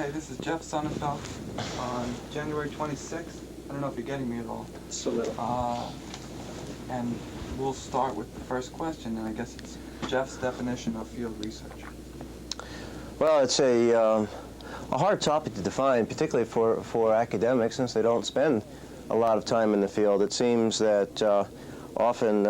Hi, this is Jeff Sonnenfeld on January 26th. I don't know if you're getting me at all. Just a little. And we'll start with the first question, and I guess it's Jeff's definition of field research. Well, it's a hard topic to define, particularly for academics, since they don't spend a lot of time in the field. It seems that often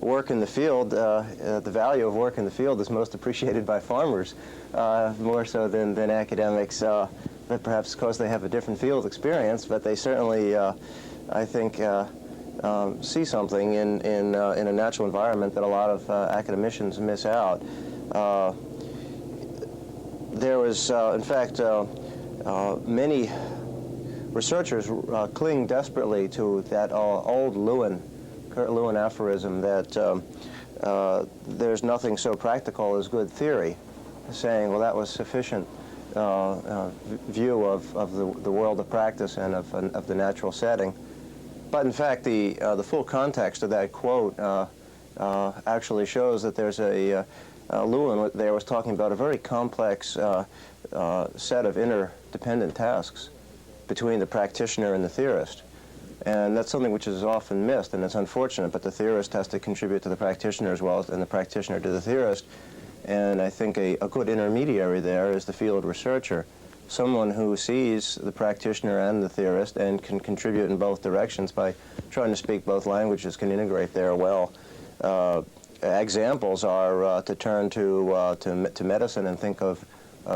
work in the field, the value of work in the field is most appreciated by farmers, more so than academics, but perhaps because they have a different field experience, but they certainly, I think, see something in a natural environment that a lot of academicians miss out. There was, in fact, many researchers cling desperately to that old Kurt Lewin aphorism that there's nothing so practical as good theory, saying, well, that was sufficient view of the world of practice and of the natural setting. But in fact, the full context of that quote actually shows that there's Lewin there was talking about a very complex set of interdependent tasks between the practitioner and the theorist. And that's something which is often missed, and it's unfortunate, but the theorist has to contribute to the practitioner as well as the practitioner to the theorist. And I think a good intermediary there is the field researcher, someone who sees the practitioner and the theorist and can contribute in both directions by trying to speak both languages, can integrate there well. Examples are to turn to medicine and think of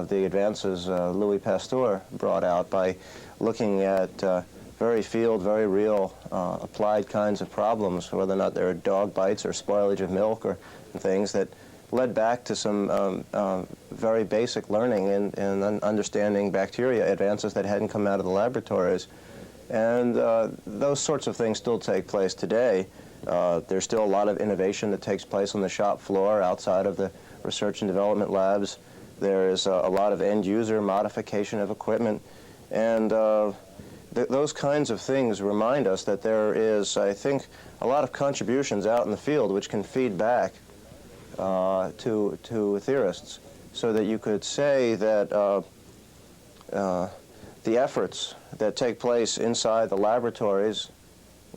the advances Louis Pasteur brought out by looking at very field, very real, applied kinds of problems, whether or not they're dog bites or spoilage of milk or things that led back to some very basic learning and understanding bacteria, advances that hadn't come out of the laboratories. And those sorts of things still take place today. There's still a lot of innovation that takes place on the shop floor outside of the research and development labs. There's a lot of end-user modification of equipment. And those kinds of things remind us that there is, I think, a lot of contributions out in the field which can feed back to theorists, so that you could say that the efforts that take place inside the laboratories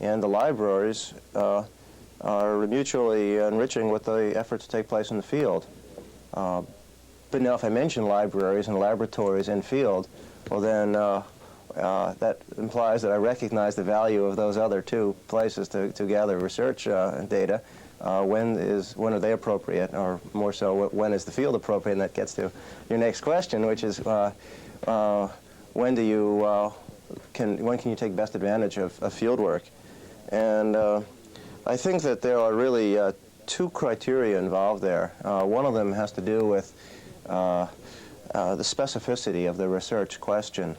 and the libraries are mutually enriching with the efforts that take place in the field. But now if I mention libraries and laboratories and field, well then that implies that I recognize the value of those other two places to gather research data. When are they appropriate, or more so, when is the field appropriate? And that gets to your next question, which is when can you take best advantage of field work? And I think that there are really two criteria involved there. One of them has to do with the specificity of the research question,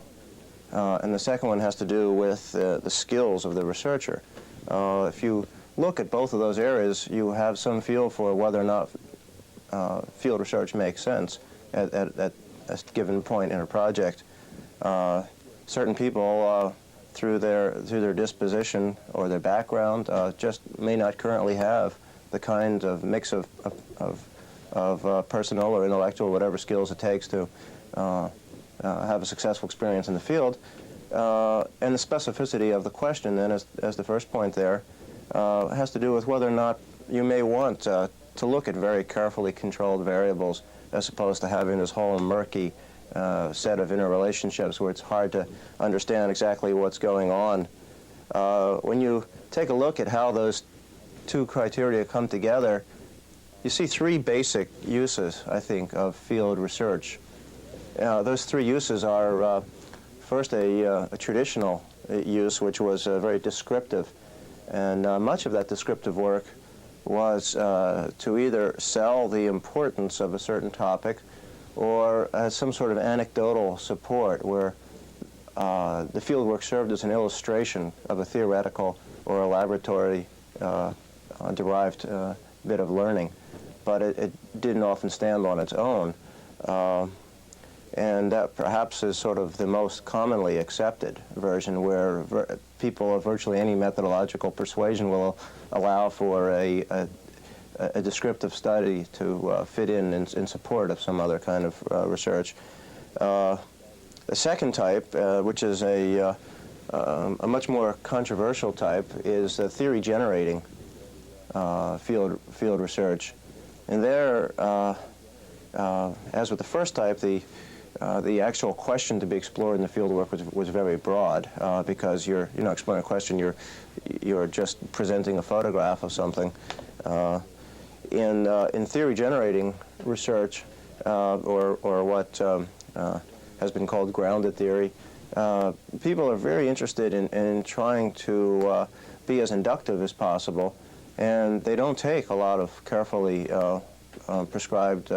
and the second one has to do with the skills of the researcher. If you look at both of those areas, you have some feel for whether or not field research makes sense at a given point in a project. Certain people, through their disposition or their background, just may not currently have the kind of mix of personal or intellectual, whatever skills it takes to have a successful experience in the field. And the specificity of the question, then, as the first point there, has to do with whether or not you may want to look at very carefully controlled variables as opposed to having this whole murky set of interrelationships where it's hard to understand exactly what's going on. When you take a look at how those two criteria come together, you see three basic uses, I think, of field research. Those three uses are first a traditional use, which was very descriptive. And much of that descriptive work was to either sell the importance of a certain topic or as some sort of anecdotal support where the field work served as an illustration of a theoretical or a laboratory derived bit of learning. But it didn't often stand on its own. And that perhaps is sort of the most commonly accepted version, where people of virtually any methodological persuasion will allow for a descriptive study to fit in support of some other kind of research. The second type, which is a much more controversial type, is theory generating field research. And there, as with the first type, the actual question to be explored in the field work was very broad, because you're not exploring a question, you're just presenting a photograph of something. In theory generating research, or what has been called grounded theory, people are very interested in trying to be as inductive as possible, and they don't take a lot of carefully prescribed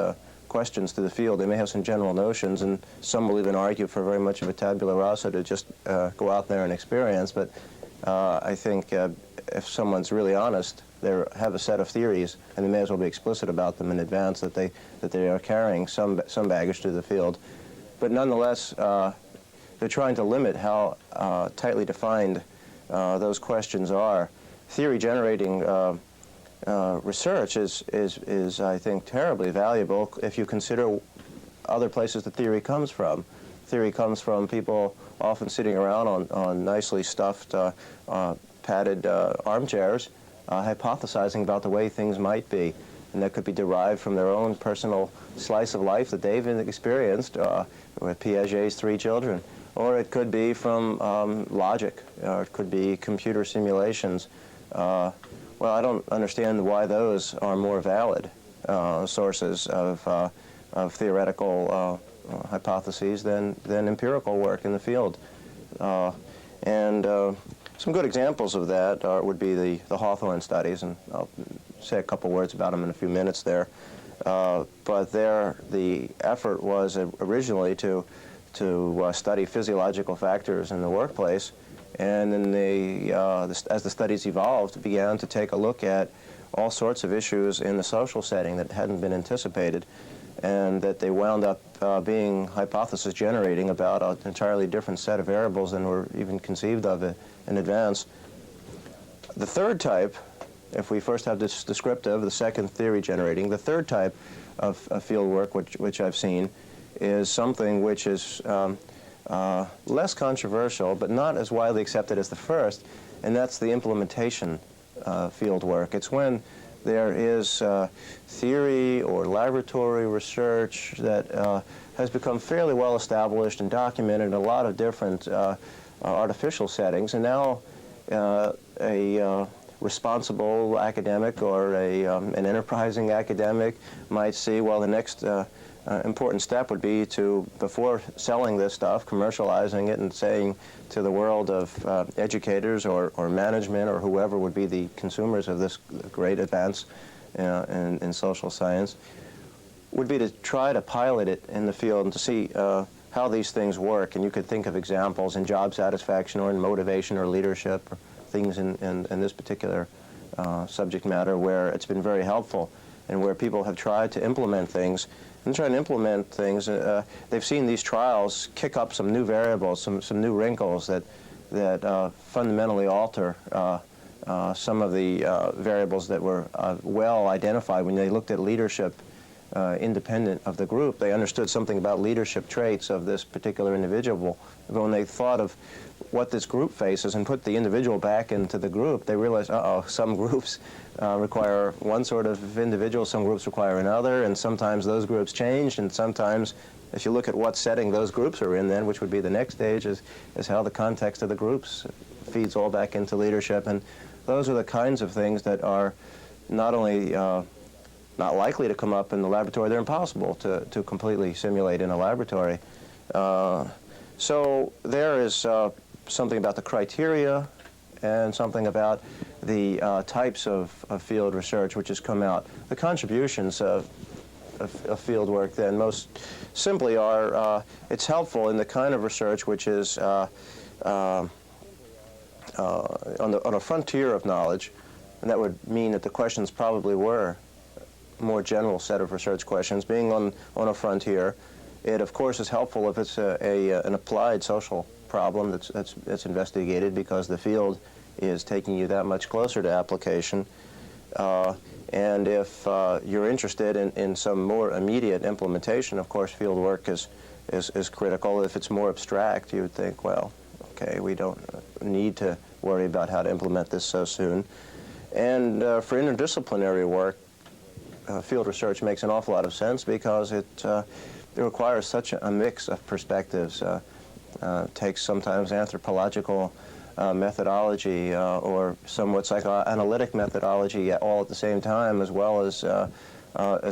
questions to the field. They may have some general notions, and some will even argue for very much of a tabula rasa to just go out there and experience, but I think if someone's really honest, they have a set of theories, and they may as well be explicit about them in advance that they are carrying some baggage to the field. But nonetheless, they're trying to limit how tightly defined those questions are. Theory generating research is, I think, terribly valuable if you consider other places the theory comes from. Theory comes from people often sitting around on nicely stuffed, padded armchairs, hypothesizing about the way things might be. And that could be derived from their own personal slice of life that they've experienced with Piaget's 3 children. Or it could be from logic, or it could be computer simulations. Well, I don't understand why those are more valid sources of theoretical hypotheses than empirical work in the field. Some good examples of that would be the Hawthorne studies, and I'll say a couple words about them in a few minutes there. But there, the effort was originally to study physiological factors in the workplace, and then as the studies evolved, began to take a look at all sorts of issues in the social setting that hadn't been anticipated, and that they wound up being hypothesis generating about an entirely different set of variables than were even conceived of in advance. The third type, if we first have this descriptive, the second theory generating, the third type of field work which I've seen is something which is less controversial but not as widely accepted as the first, and that's the implementation field work. It's when there is theory or laboratory research that has become fairly well established and documented in a lot of different artificial settings, and now a responsible academic or an enterprising academic might see, well, the next important step would be to, before selling this stuff, commercializing it and saying to the world of educators or management or whoever would be the consumers of this great advance in social science, would be to try to pilot it in the field and to see how these things work. And you could think of examples in job satisfaction or in motivation or leadership, or things in this particular subject matter where it's been very helpful and where people have tried to implement things. And trying to implement things, they've seen these trials kick up some new variables, some new wrinkles that fundamentally alter some of the variables that were well identified when they looked at leadership independent of the group. They understood something about leadership traits of this particular individual. But when they thought of what this group faces and put the individual back into the group, they realized, some groups require one sort of individual, some groups require another, and sometimes those groups changed, and sometimes, if you look at what setting those groups are in then, which would be the next stage, is how the context of the groups feeds all back into leadership. And those are the kinds of things that are not only not likely to come up in the laboratory, they're impossible to completely simulate in a laboratory. So there is something about the criteria and something about the types of field research which has come out. The contributions of field work then most simply are, it's helpful in the kind of research which is on a frontier of knowledge, and that would mean that the questions probably were a more general set of research questions. Being on a frontier, it of course is helpful if it's an applied social problem that's investigated, because the field is taking you that much closer to application. And if you're interested in some more immediate implementation, of course field work is is critical. If it's more abstract, you would think, well, okay, we don't need to worry about how to implement this so soon. And for interdisciplinary work, field research makes an awful lot of sense because it requires such a mix of perspectives. Takes sometimes anthropological methodology or somewhat psychoanalytic methodology all at the same time, as well as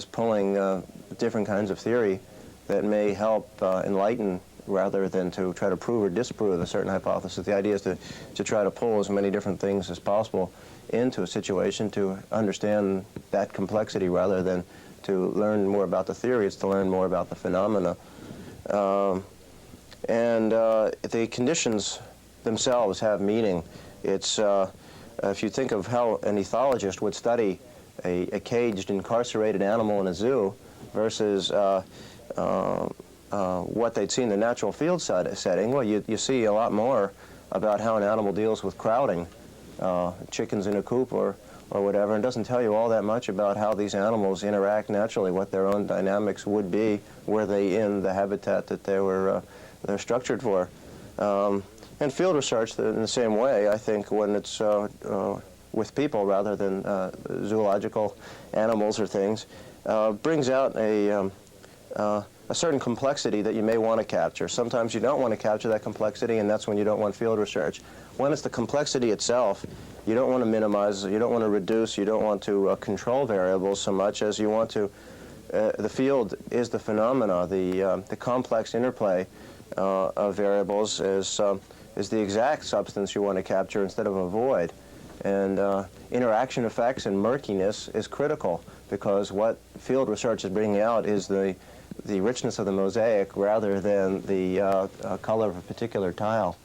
pulling different kinds of theory that may help enlighten rather than to try to prove or disprove a certain hypothesis. The idea is to try to pull as many different things as possible into a situation to understand that complexity rather than to learn more about the theory. It's to learn more about the phenomena. And the conditions themselves have meaning. It's, if you think of how an ethologist would study a caged, incarcerated animal in a zoo versus what they'd see in the natural field setting, well, you see a lot more about how an animal deals with crowding, chickens in a coop or whatever, and doesn't tell you all that much about how these animals interact naturally, what their own dynamics would be, were they in the habitat that they're structured for. And field research, in the same way, I think, when it's with people rather than zoological animals or things, brings out a certain complexity that you may want to capture. Sometimes you don't want to capture that complexity, and that's when you don't want field research. When it's the complexity itself, you don't want to minimize, you don't want to reduce, you don't want to control variables so much as you want to. The field is the phenomena, the complex interplay of variables is the exact substance you want to capture instead of avoid. And interaction effects and murkiness is critical, because what field research is bringing out is the richness of the mosaic rather than the color of a particular tile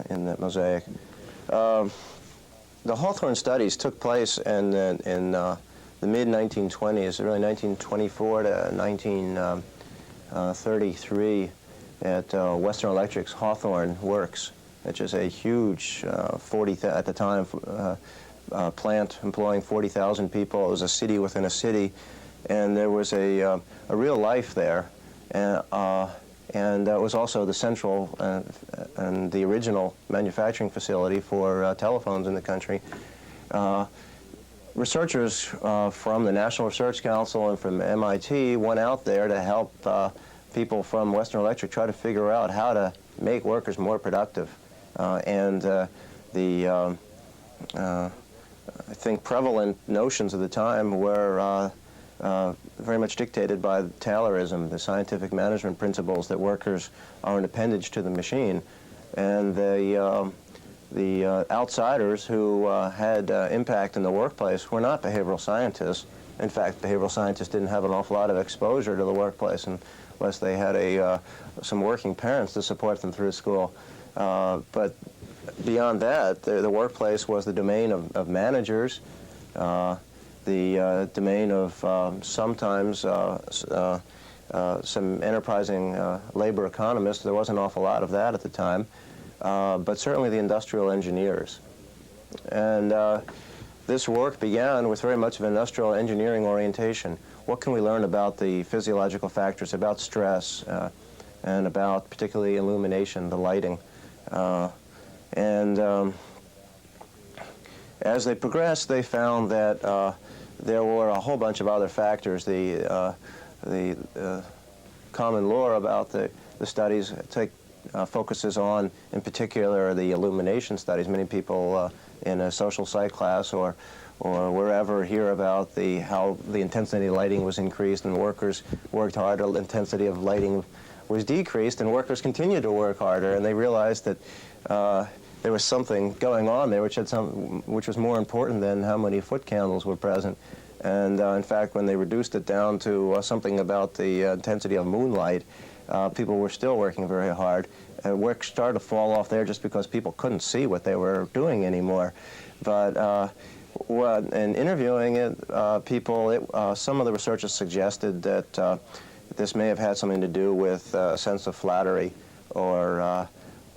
in that mosaic. The Hawthorne studies took place in the mid-1920s, really 1924 to 1933 at Western Electric's Hawthorne Works, which is a huge at the time, plant employing 40,000 people. It was a city within a city, and there was a real life there. And that was also the central and the original manufacturing facility for telephones in the country. Researchers from the National Research Council and from MIT went out there to help people from Western Electric try to figure out how to make workers more productive. I think prevalent notions of the time were very much dictated by Taylorism, the scientific management principles that workers are an appendage to the machine. And the outsiders who had impact in the workplace were not behavioral scientists. In fact, behavioral scientists didn't have an awful lot of exposure to the workplace unless they had some working parents to support them through school. But beyond that, the workplace was the domain of managers, the domain of sometimes some enterprising labor economists. There wasn't an awful lot of that at the time, but certainly the industrial engineers. And this work began with very much of an industrial engineering orientation. What can we learn about the physiological factors, about stress, and about particularly illumination, the lighting? As they progressed, they found that there were a whole bunch of other factors. The common lore about the studies focuses on, in particular, the illumination studies. Many people in a social psych class or wherever hear about how the intensity of lighting was increased and workers worked harder, the intensity of lighting was decreased, and workers continued to work harder, and they realized that there was something going on there which was more important than how many foot candles were present. And in fact, when they reduced it down to something about the intensity of moonlight, people were still working very hard. Work started to fall off there just because people couldn't see what they were doing anymore. But in interviewing people, some of the researchers suggested that this may have had something to do with a sense of flattery, or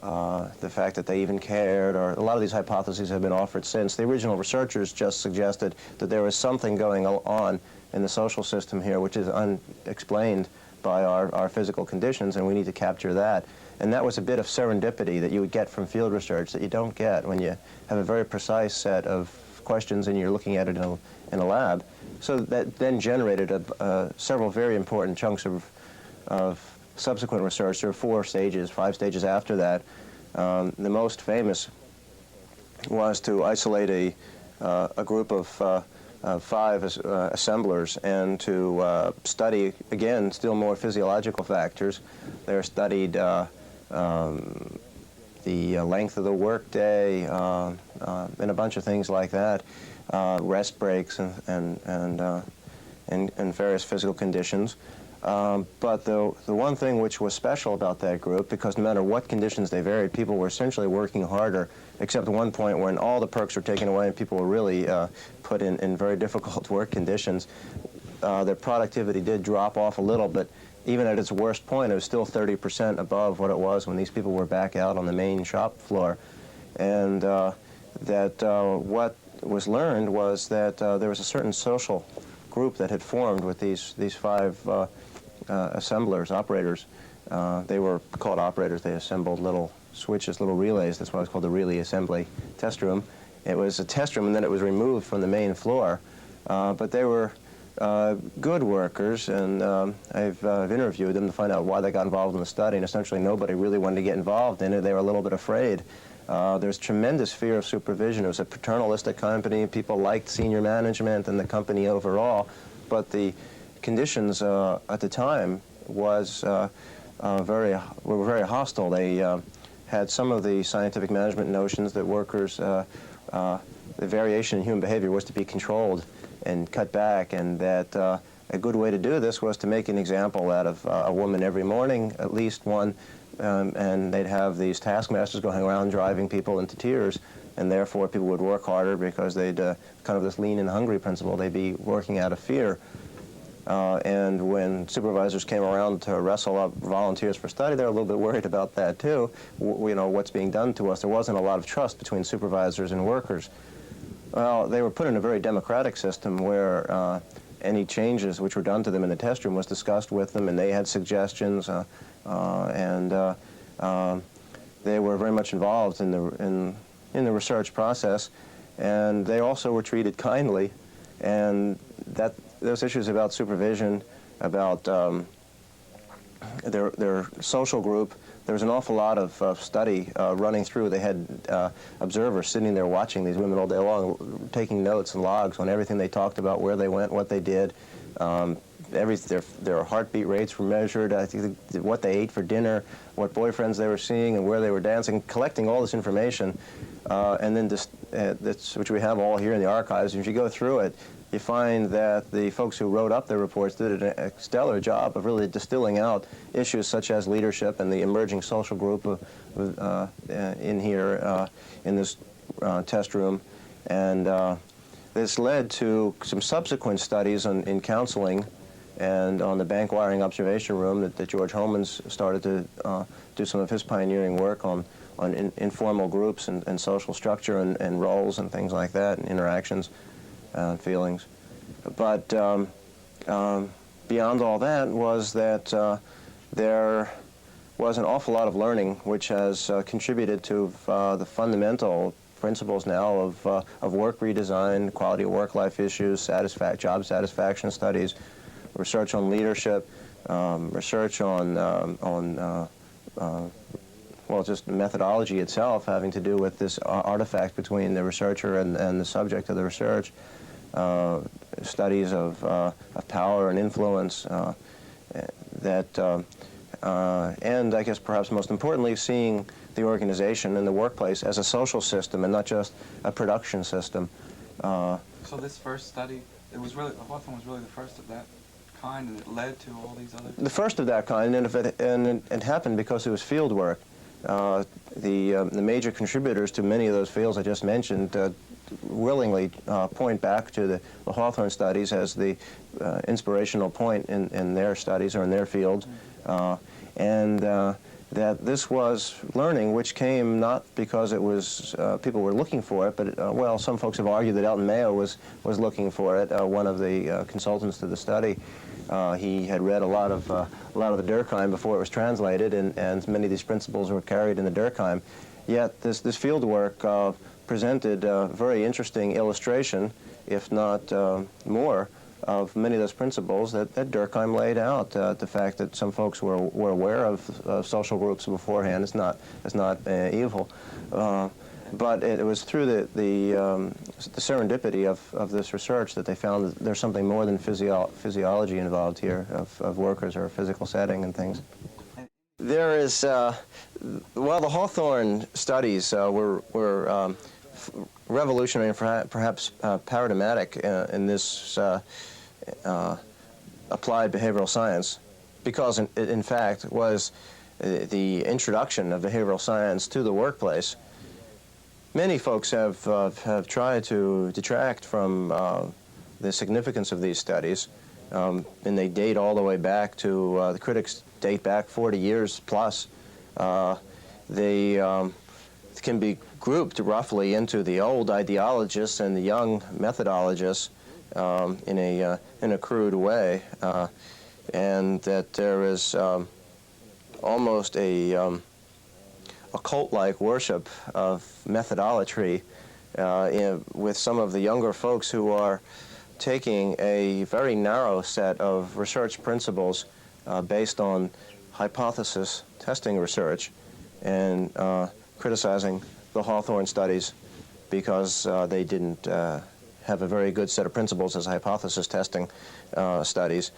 the fact that they even cared, or a lot of these hypotheses have been offered since. The original researchers just suggested that there was something going on in the social system here which is unexplained by our physical conditions, and we need to capture that. And that was a bit of serendipity that you would get from field research that you don't get when you have a very precise set of questions and you're looking at it in a lab. So that then generated several very important chunks of subsequent research. There were 5 stages after that. The most famous was to isolate a group of 5 assemblers and to study, again, still more physiological factors. They studied the length of the workday and a bunch of things like that, rest breaks and various physical conditions. But the one thing which was special about that group, because no matter what conditions they varied, people were essentially working harder, except at one point when all the perks were taken away and people were really put in very difficult work conditions. Their productivity did drop off a little, but even at its worst point, it was still 30% above what it was when these people were back out on the main shop floor. And what was learned was that there was a certain social group that had formed with these 5 assemblers, operators. They were called operators. They assembled little switches, little relays. That's why it's called the relay assembly test room. It was a test room, and then it was removed from the main floor. But they were good workers, and I've interviewed them to find out why they got involved in the study, and essentially nobody really wanted to get involved in it. They were a little bit afraid. There's tremendous fear of supervision. It was a paternalistic company. People liked senior management and the company overall, but the conditions at the time were very hostile. They had some of the scientific management notions that workers, the variation in human behavior was to be controlled and cut back, and that a good way to do this was to make an example out of a woman every morning, at least one, and they'd have these taskmasters going around driving people into tears, and therefore people would work harder because they'd kind of this lean and hungry principle. They'd be working out of fear. And when supervisors came around to wrestle up volunteers for study, they were a little bit worried about that too. You know, what's being done to us. There wasn't a lot of trust between supervisors and workers. Well, they were put in a very democratic system where any changes which were done to them in the test room was discussed with them, and they had suggestions, and they were very much involved in the research process, and they also were treated kindly, and those issues about supervision, about their social group, there was an awful lot of study running through. They had observers sitting there watching these women all day long, taking notes and logs on everything they talked about, where they went, what they did. Their heartbeat rates were measured, what they ate for dinner, what boyfriends they were seeing, and where they were dancing, collecting all this information. And then which we have all here in the archives. And if you go through it, you find that the folks who wrote up their reports did a stellar job of really distilling out issues such as leadership and the emerging social group in here in this test room. And this led to some subsequent studies in counseling and on the bank wiring observation room that George Homans started to do some of his pioneering work on informal groups and social structure and roles and things like that, and interactions. Feelings. But beyond all that was that there was an awful lot of learning which has contributed to the fundamental principles now of work redesign, quality of work-life issues, job satisfaction studies, research on leadership, research on well, just the methodology itself having to do with this artifact between the researcher and the subject of the research. Studies of power and influence, and I guess perhaps most importantly, seeing the organization and the workplace as a social system and not just a production system. So this first study, Hawthorne was really the first of that kind, and it led to all these other... The first of that kind, and it happened because it was field work. The major contributors to many of those fields I just mentioned willingly point back to the Hawthorne studies as the inspirational point in their studies or in their fields. And that this was learning which came not because it was people were looking for it, but well, some folks have argued that Elton Mayo was looking for it. One of the consultants to the study, he had read a lot of the Durkheim before it was translated, and many of these principles were carried in the Durkheim. Yet this field work presented a very interesting illustration, if not more, of many of those principles that Durkheim laid out. The fact that some folks were aware of social groups beforehand is not evil, but it was through the serendipity of this research that they found that there's something more than physiology involved here of workers or physical setting and things. There is, well, the Hawthorne studies were revolutionary and perhaps paradigmatic in this applied behavioral science, because it in fact was the introduction of behavioral science to the workplace. Many folks have tried to detract from the significance of these studies, and they date all the way back to, the critics date back 40 years plus. They can be grouped roughly into the old ideologists and the young methodologists in a crude way, and that there is almost a cult-like worship of methodology with some of the younger folks who are taking a very narrow set of research principles based on hypothesis testing research and criticizing the Hawthorne studies because they didn't have a very good set of principles as hypothesis testing studies,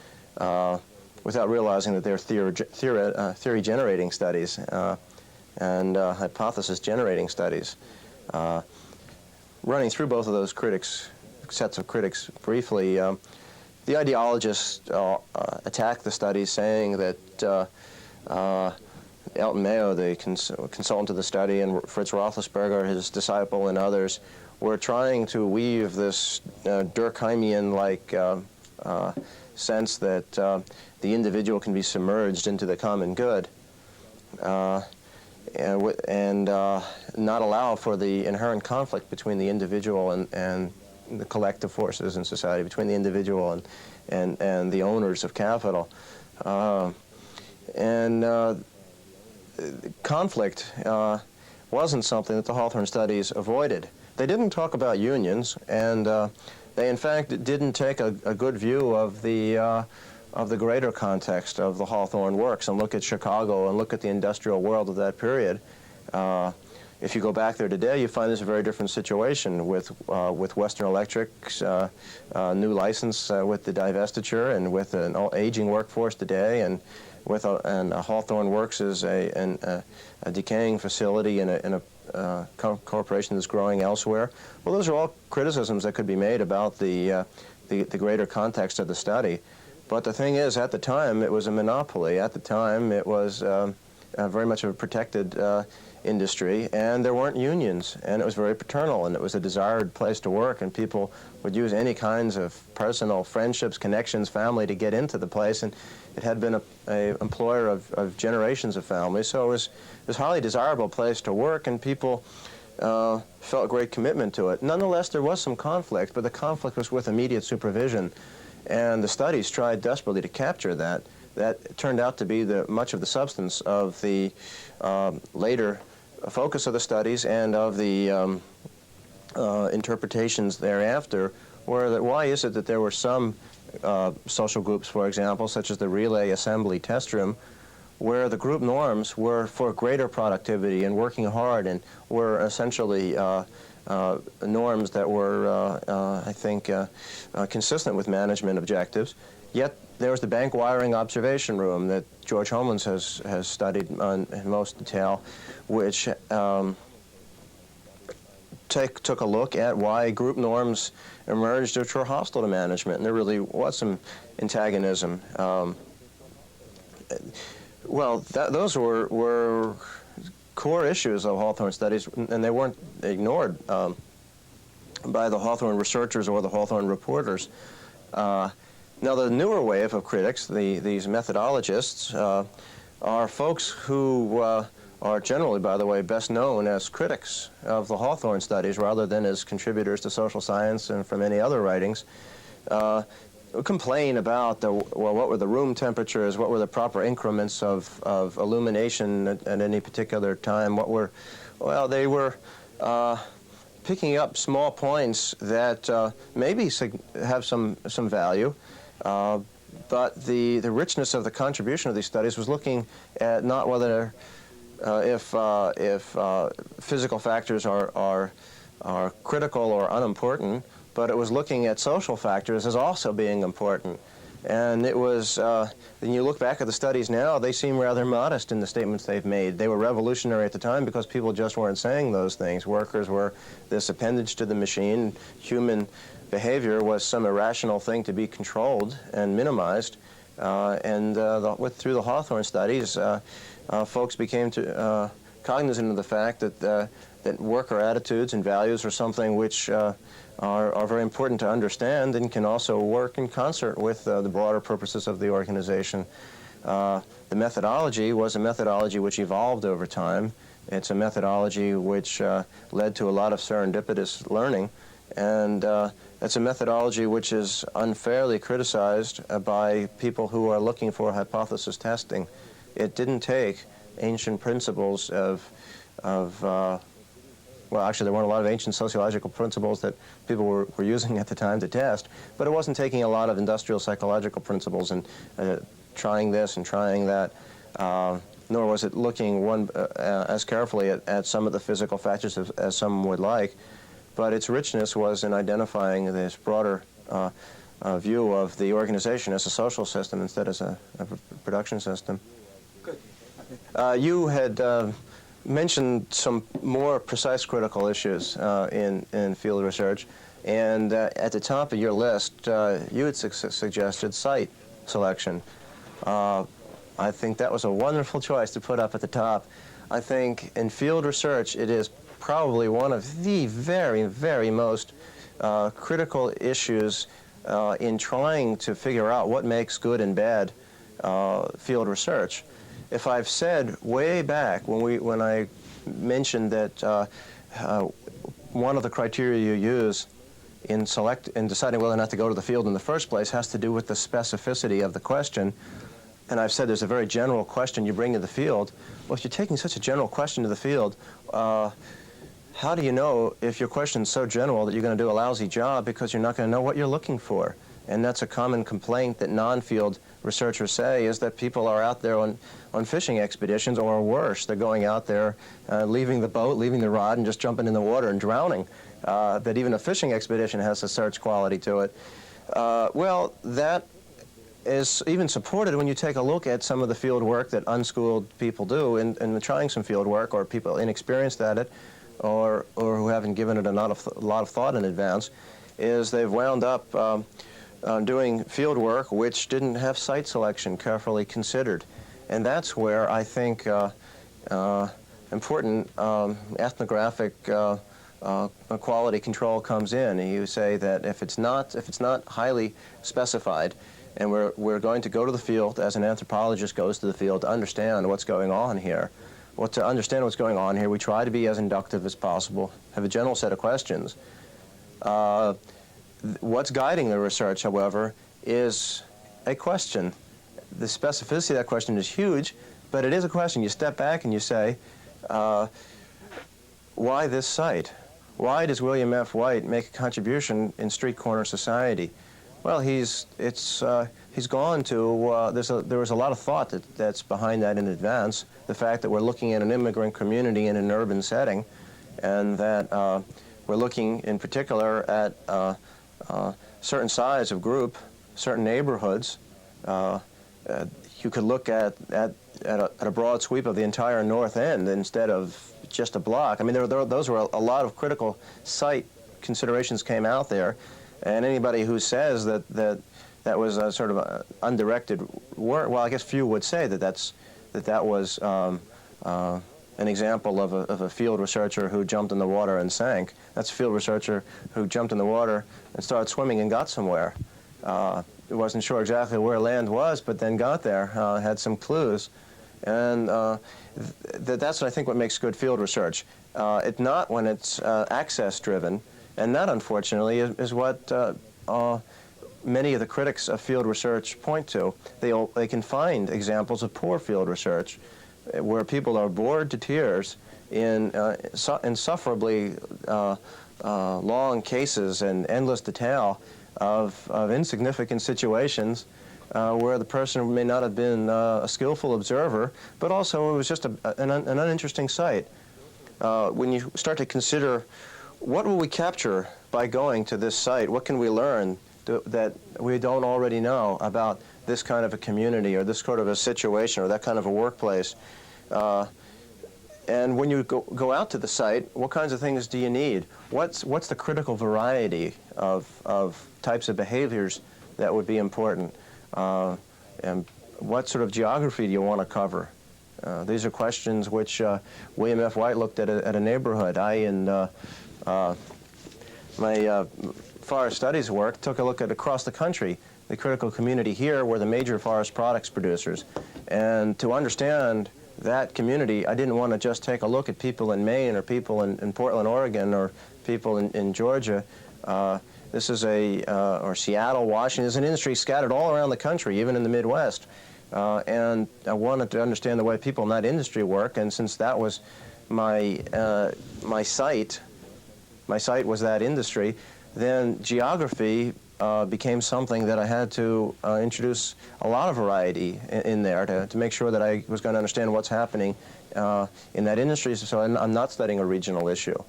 without realizing that they're theory-generating studies and hypothesis-generating studies. Running through both of those sets of critics briefly, the ideologists attacked the studies, saying that Elton Mayo, the consultant to the study, and Fritz Roethlisberger, his disciple, and others, were trying to weave this Durkheimian-like sense that the individual can be submerged into the common good, and not allow for the inherent conflict between the individual and the collective forces in society, between the individual and the owners of capital. Conflict wasn't something that the Hawthorne studies avoided. They didn't talk about unions, and they in fact didn't take a good view of the greater context of the Hawthorne works and look at Chicago and look at the industrial world of that period. If you go back there today, you find this a very different situation with Western Electric's new license with the divestiture, and with an aging workforce today, and with Hawthorne Works is a decaying facility in a corporation that's growing elsewhere. Well, those are all criticisms that could be made about the greater context of the study. But the thing is, at the time, it was a monopoly. At the time, it was very much of a protected industry, and there weren't unions, and it was very paternal, and it was a desired place to work, and people would use any kinds of personal friendships, connections, family to get into the place, and it had been an employer of generations of families, so it was a highly desirable place to work, and people felt great commitment to it. Nonetheless, there was some conflict, but the conflict was with immediate supervision, and the studies tried desperately to capture that. That turned out to be much of the substance of the later focus of the studies and of the interpretations thereafter, were that why is it that there were some social groups, for example, such as the relay assembly test room, where the group norms were for greater productivity and working hard, and were essentially norms that were, I think, consistent with management objectives. Yet there was the bank wiring observation room that George Homans has studied in most detail, which took a look at why group norms emerged which were hostile to management, and there really was some antagonism. Well, those were core issues of Hawthorne studies, and they weren't ignored by the Hawthorne researchers or the Hawthorne reporters. Now, the newer wave of critics, these methodologists, are folks who are generally, by the way, best known as critics of the Hawthorne studies rather than as contributors to social science and from any other writings, complain about what were the room temperatures, what were the proper increments of illumination at any particular time, they were picking up small points that maybe have some value, but the richness of the contribution of these studies was looking at not whether if physical factors are critical or unimportant, but it was looking at social factors as also being important. And it was, when you look back at the studies now, they seem rather modest in the statements they've made. They were revolutionary at the time because people just weren't saying those things. Workers were this appendage to the machine. Human behavior was some irrational thing to be controlled and minimized. Through the Hawthorne studies, folks became cognizant of the fact that worker attitudes and values are something which are very important to understand and can also work in concert with the broader purposes of the organization. The methodology was a methodology which evolved over time. It's a methodology which led to a lot of serendipitous learning, and it's a methodology which is unfairly criticized by people who are looking for hypothesis testing. It didn't take ancient principles well, actually, there weren't a lot of ancient sociological principles that people were using at the time to test, but it wasn't taking a lot of industrial psychological principles and trying this and trying that, nor was it looking as carefully at some of the physical factors as some would like, but its richness was in identifying this broader view of the organization as a social system instead as a production system. Good. You had mentioned some more precise critical issues in field research, and at the top of your list, you had suggested site selection. I think that was a wonderful choice to put up at the top. I think in field research, it is probably one of the very, very most critical issues in trying to figure out what makes good and bad field research. If I've said way back when I mentioned that one of the criteria you use in deciding whether or not to go to the field in the first place has to do with the specificity of the question, and I've said there's a very general question you bring to the field. Well, if you're taking such a general question to the field, how do you know if your question's so general that you're going to do a lousy job because you're not going to know what you're looking for? And that's a common complaint that non-field researchers say, is that people are out there on fishing expeditions, or worse, they're going out there, leaving the boat, leaving the rod, and just jumping in the water and drowning. That even a fishing expedition has a search quality to it. Well, that is even supported when you take a look at some of the field work that unschooled people do in trying some field work, or people inexperienced at it, or who haven't given it a lot of thought in advance, is they've wound up doing field work which didn't have site selection carefully considered. And that's where I think important ethnographic quality control comes in. And you say that if it's not highly specified, and we're going to go to the field as an anthropologist goes to the field to understand what's going on here. Well, to understand what's going on here, we try to be as inductive as possible, have a general set of questions. What's guiding the research, however, is a question. The specificity of that question is huge, but it is a question. You step back and you say, why this site? Why does William F. White make a contribution in street corner society? Well, he's gone to, there was a lot of thought that's behind that in advance. The fact that we're looking at an immigrant community in an urban setting, and that we're looking in particular at certain size of group, certain neighborhoods. You could look at a broad sweep of the entire North End instead of just a block. I mean, those were a lot of critical site considerations came out there, and anybody who says that was a sort of undirected work, well, I guess few would say that was an example of a field researcher who jumped in the water and sank. That's a field researcher who jumped in the water and started swimming and got somewhere. Wasn't sure exactly where land was, but then got there, had some clues. And that's, I think, what makes good field research. It's not when it's access-driven, and that, unfortunately, is what many of the critics of field research point to. They can find examples of poor field research where people are bored to tears in insufferably long cases and endless detail of insignificant situations where the person may not have been a skillful observer, but also it was just an uninteresting site. When you start to consider what will we capture by going to this site, what can we learn that we don't already know about this kind of a community or this sort of a situation or that kind of a workplace. And when you go out to the site, what kinds of things do you need? What's the critical variety of types of behaviors that would be important? And what sort of geography do you want to cover? These are questions which William F. White looked at a neighborhood. I, in my forest studies work, took a look at across the country. The critical community here were the major forest products producers. And to understand that community, I didn't want to just take a look at people in Maine or people in Portland, Oregon, or people in Georgia. This is or Seattle, Washington. There's an industry scattered all around the country, even in the Midwest. And I wanted to understand the way people in that industry work, and since that was my site was that industry, then geography became something that I had to introduce a lot of variety in there to make sure that I was going to understand what's happening in that industry, so I'm not studying a regional issue.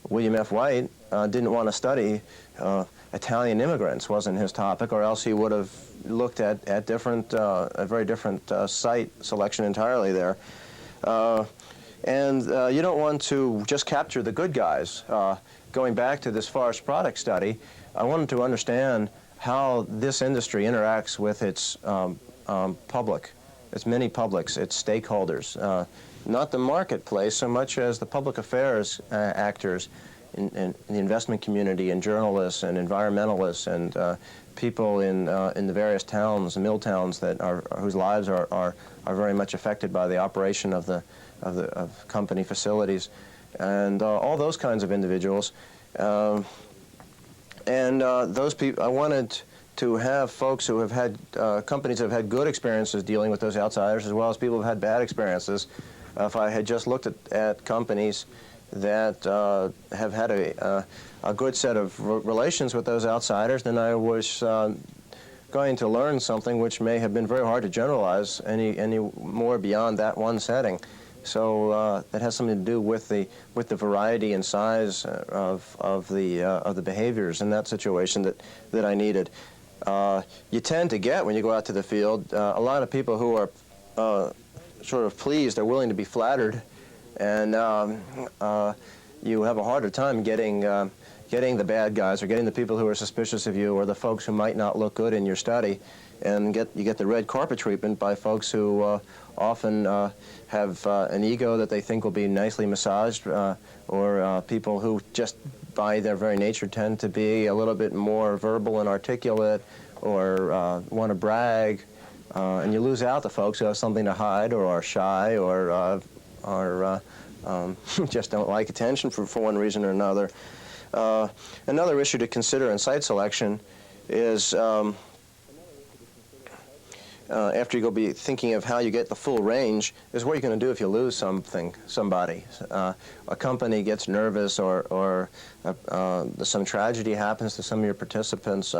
William F. White didn't want to study Italian immigrants, wasn't his topic, or else he would have looked at a very different site selection entirely there. And you don't want to just capture the good guys. Going back to this forest product study, I wanted to understand how this industry interacts with its public, its many publics, its stakeholders. Not the marketplace so much as the public affairs actors in the investment community and journalists and environmentalists and people in the various towns, the mill towns whose lives are very much affected by the operation of company facilities, and all those kinds of individuals. Those people, I wanted to have folks who have had companies that have had good experiences dealing with those outsiders, as well as people who have had bad experiences. If I had just looked at companies that have had a good set of relations with those outsiders, then I was going to learn something which may have been very hard to generalize any more beyond that one setting. So that has something to do with the variety and size of the behaviors in that situation that I needed. You tend to get, when you go out to the field, a lot of people who are sort of pleased, are willing to be flattered, and you have a harder time getting the bad guys, or getting the people who are suspicious of you, or the folks who might not look good in your study, and you get the red carpet treatment by folks who often have an ego that they think will be nicely massaged, or people who just by their very nature tend to be a little bit more verbal and articulate, or want to brag. And you lose out the folks who have something to hide, or are shy, or just don't like attention for one reason or another. Another issue to consider in site selection is after you go be thinking of how you get the full range, is what you're going to do if you lose somebody. A company gets nervous, or some tragedy happens to some of your participants,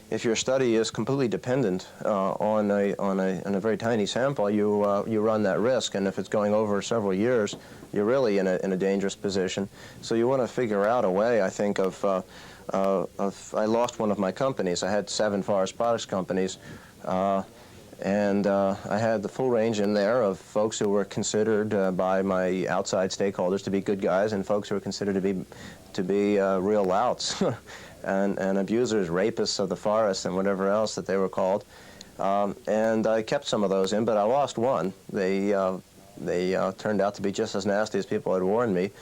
if your study is completely dependent on a very tiny sample, you run that risk, and if it's going over several years, you're really in a dangerous position. So you want to figure out a way, I think, I lost one of my companies. I had 7 forest products companies, and I had the full range in there of folks who were considered by my outside stakeholders to be good guys, and folks who were considered to be real louts. And abusers, rapists of the forest, and whatever else that they were called. And I kept some of those in, but I lost one. They turned out to be just as nasty as people had warned me.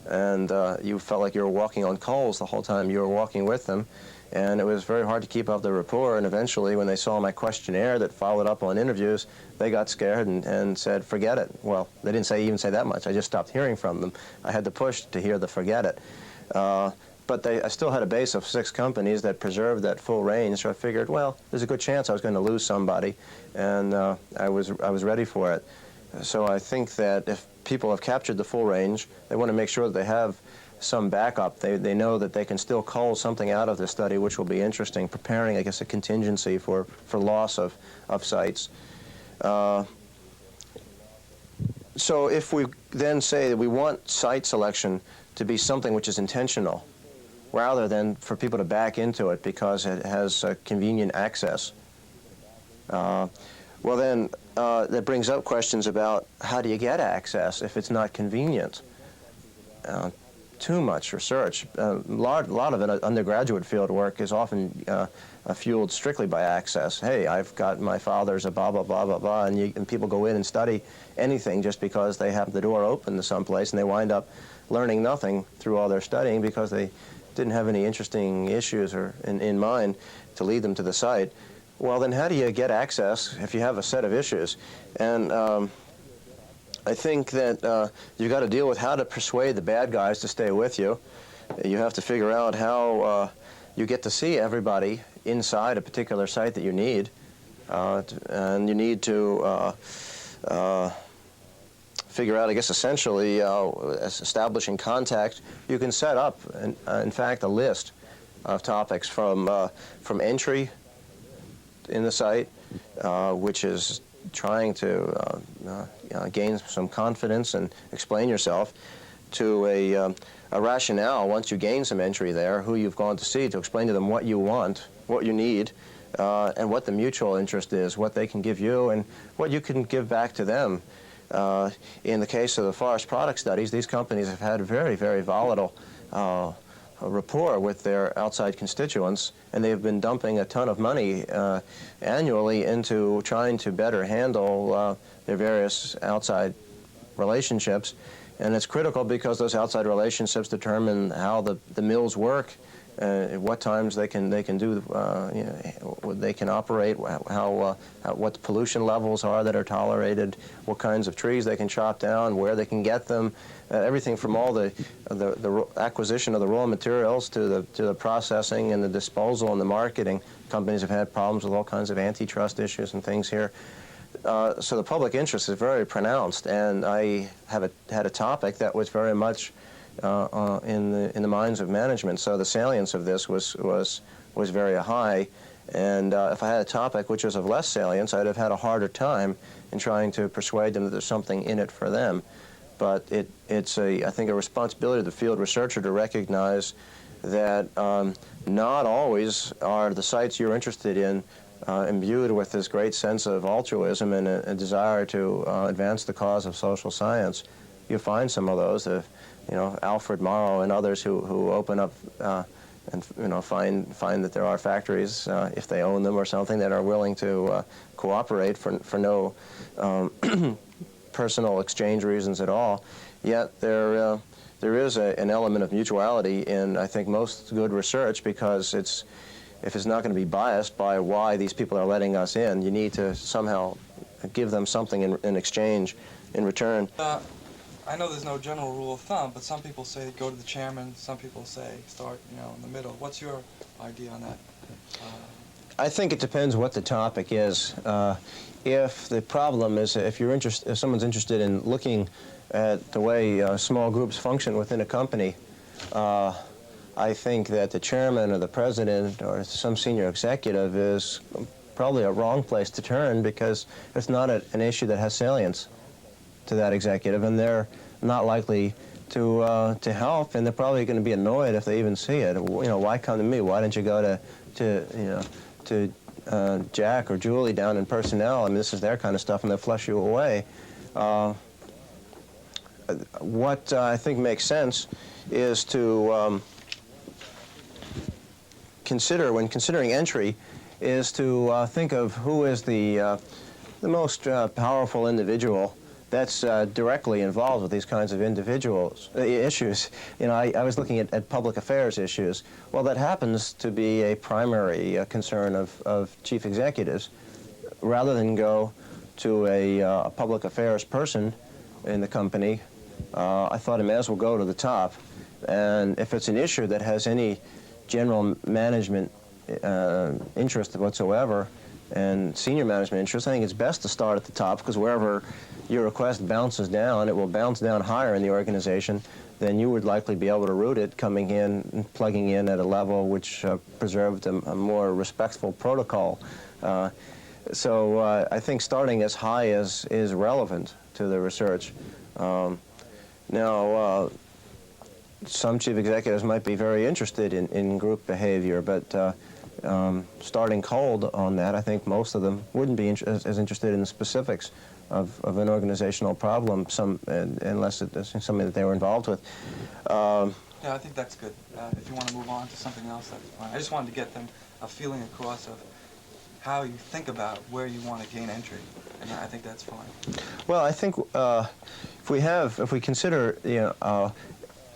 and you felt like you were walking on coals the whole time you were walking with them. And it was very hard to keep up the rapport, and eventually when they saw my questionnaire that followed up on interviews, they got scared and said, forget it. Well, they didn't even say that much. I just stopped hearing from them. I had to push to hear the forget it. But I still had a base of 6 companies that preserved that full range, so I figured, well, there's a good chance I was going to lose somebody, and I was ready for it. So I think that if people have captured the full range, they want to make sure that they have some backup. They know that they can still cull something out of the study which will be interesting, preparing, I guess, a contingency for loss of sites. So if we then say that we want site selection to be something which is intentional, rather than for people to back into it because it has convenient access, well then that brings up questions about how do you get access if it's not convenient? Too much research. A lot of it, undergraduate field work is often fueled strictly by access. Hey, I've got my father's a blah, blah, blah, blah, blah, and people go in and study anything just because they have the door open to someplace, and they wind up learning nothing through all their studying because they didn't have any interesting issues or in mind to lead them to the site. Well, then how do you get access if you have a set of issues? And I think that you've got to deal with how to persuade the bad guys to stay with you. You have to figure out how you get to see everybody inside a particular site that you need. And you need to figure out, I guess, essentially, establishing contact. You can set up, in fact, a list of topics from entry in the site, which is trying to gain some confidence and explain yourself, to a rationale once you gain some entry there, who you've gone to see, to explain to them what you want, what you need, and what the mutual interest is, what they can give you, and what you can give back to them. In the case of the forest product studies, these companies have had very, very volatile rapport with their outside constituents, and they've been dumping a ton of money annually into trying to better handle their various outside relationships. And it's critical because those outside relationships determine how the mills work, at what times they can do, they can operate, what the pollution levels are that are tolerated, what kinds of trees they can chop down, where they can get them, everything from all the acquisition of the raw materials to the processing and the disposal and the marketing. Companies have had problems with all kinds of antitrust issues and things here. So the public interest is very pronounced, and I had a topic that was very much in the minds of management. So the salience of this was very high, and if I had a topic which was of less salience, I'd have had a harder time in trying to persuade them that there's something in it for them. But it's I think, a responsibility of the field researcher to recognize that not always are the sites you're interested in imbued with this great sense of altruism and a desire to advance the cause of social science. You find some of those, Alfred Morrow and others who open up and find that there are factories, if they own them or something, that are willing to cooperate for no personal exchange reasons at all. Yet there is an element of mutuality in, I think, most good research, because if it's not going to be biased by why these people are letting us in, you need to somehow give them something in exchange, in return. I know there's no general rule of thumb, but some people say go to the chairman, some people say start, in the middle. What's your idea on that? I think it depends what the topic is. If the problem is, if someone's interested in looking at the way small groups function within a company, I think that the chairman or the president or some senior executive is probably a wrong place to turn, because it's not an issue that has salience to that executive, and they're not likely to help, and they're probably going to be annoyed if they even see it. Why come to me? Why didn't you go to Jack or Julie down in personnel? I mean, this is their kind of stuff, and they'll flush you away. What I think makes sense is to consider, when considering entry, is to think of who is the most powerful individual that's directly involved with these kinds of individuals issues. You know, I was looking at public affairs issues. Well, that happens to be a primary concern of chief executives. Rather than go to a public affairs person in the company, I thought I may as well go to the top. And if it's an issue that has any general management interest whatsoever and senior management interest, I think it's best to start at the top, because wherever your request bounces down, it will bounce down higher in the organization than you would likely be able to route it coming in and plugging in at a level which preserved a more respectful protocol. So I think starting as high is relevant to the research. Now, some chief executives might be very interested in group behavior, but starting cold on that, I think most of them wouldn't be as interested in the specifics of an organizational problem, unless it's something that they were involved with. Yeah, I think that's good. If you want to move on to something else, that's fine. I just wanted to get them a feeling across of how you think about where you want to gain entry, and I think that's fine. Well, I think if we consider, you know,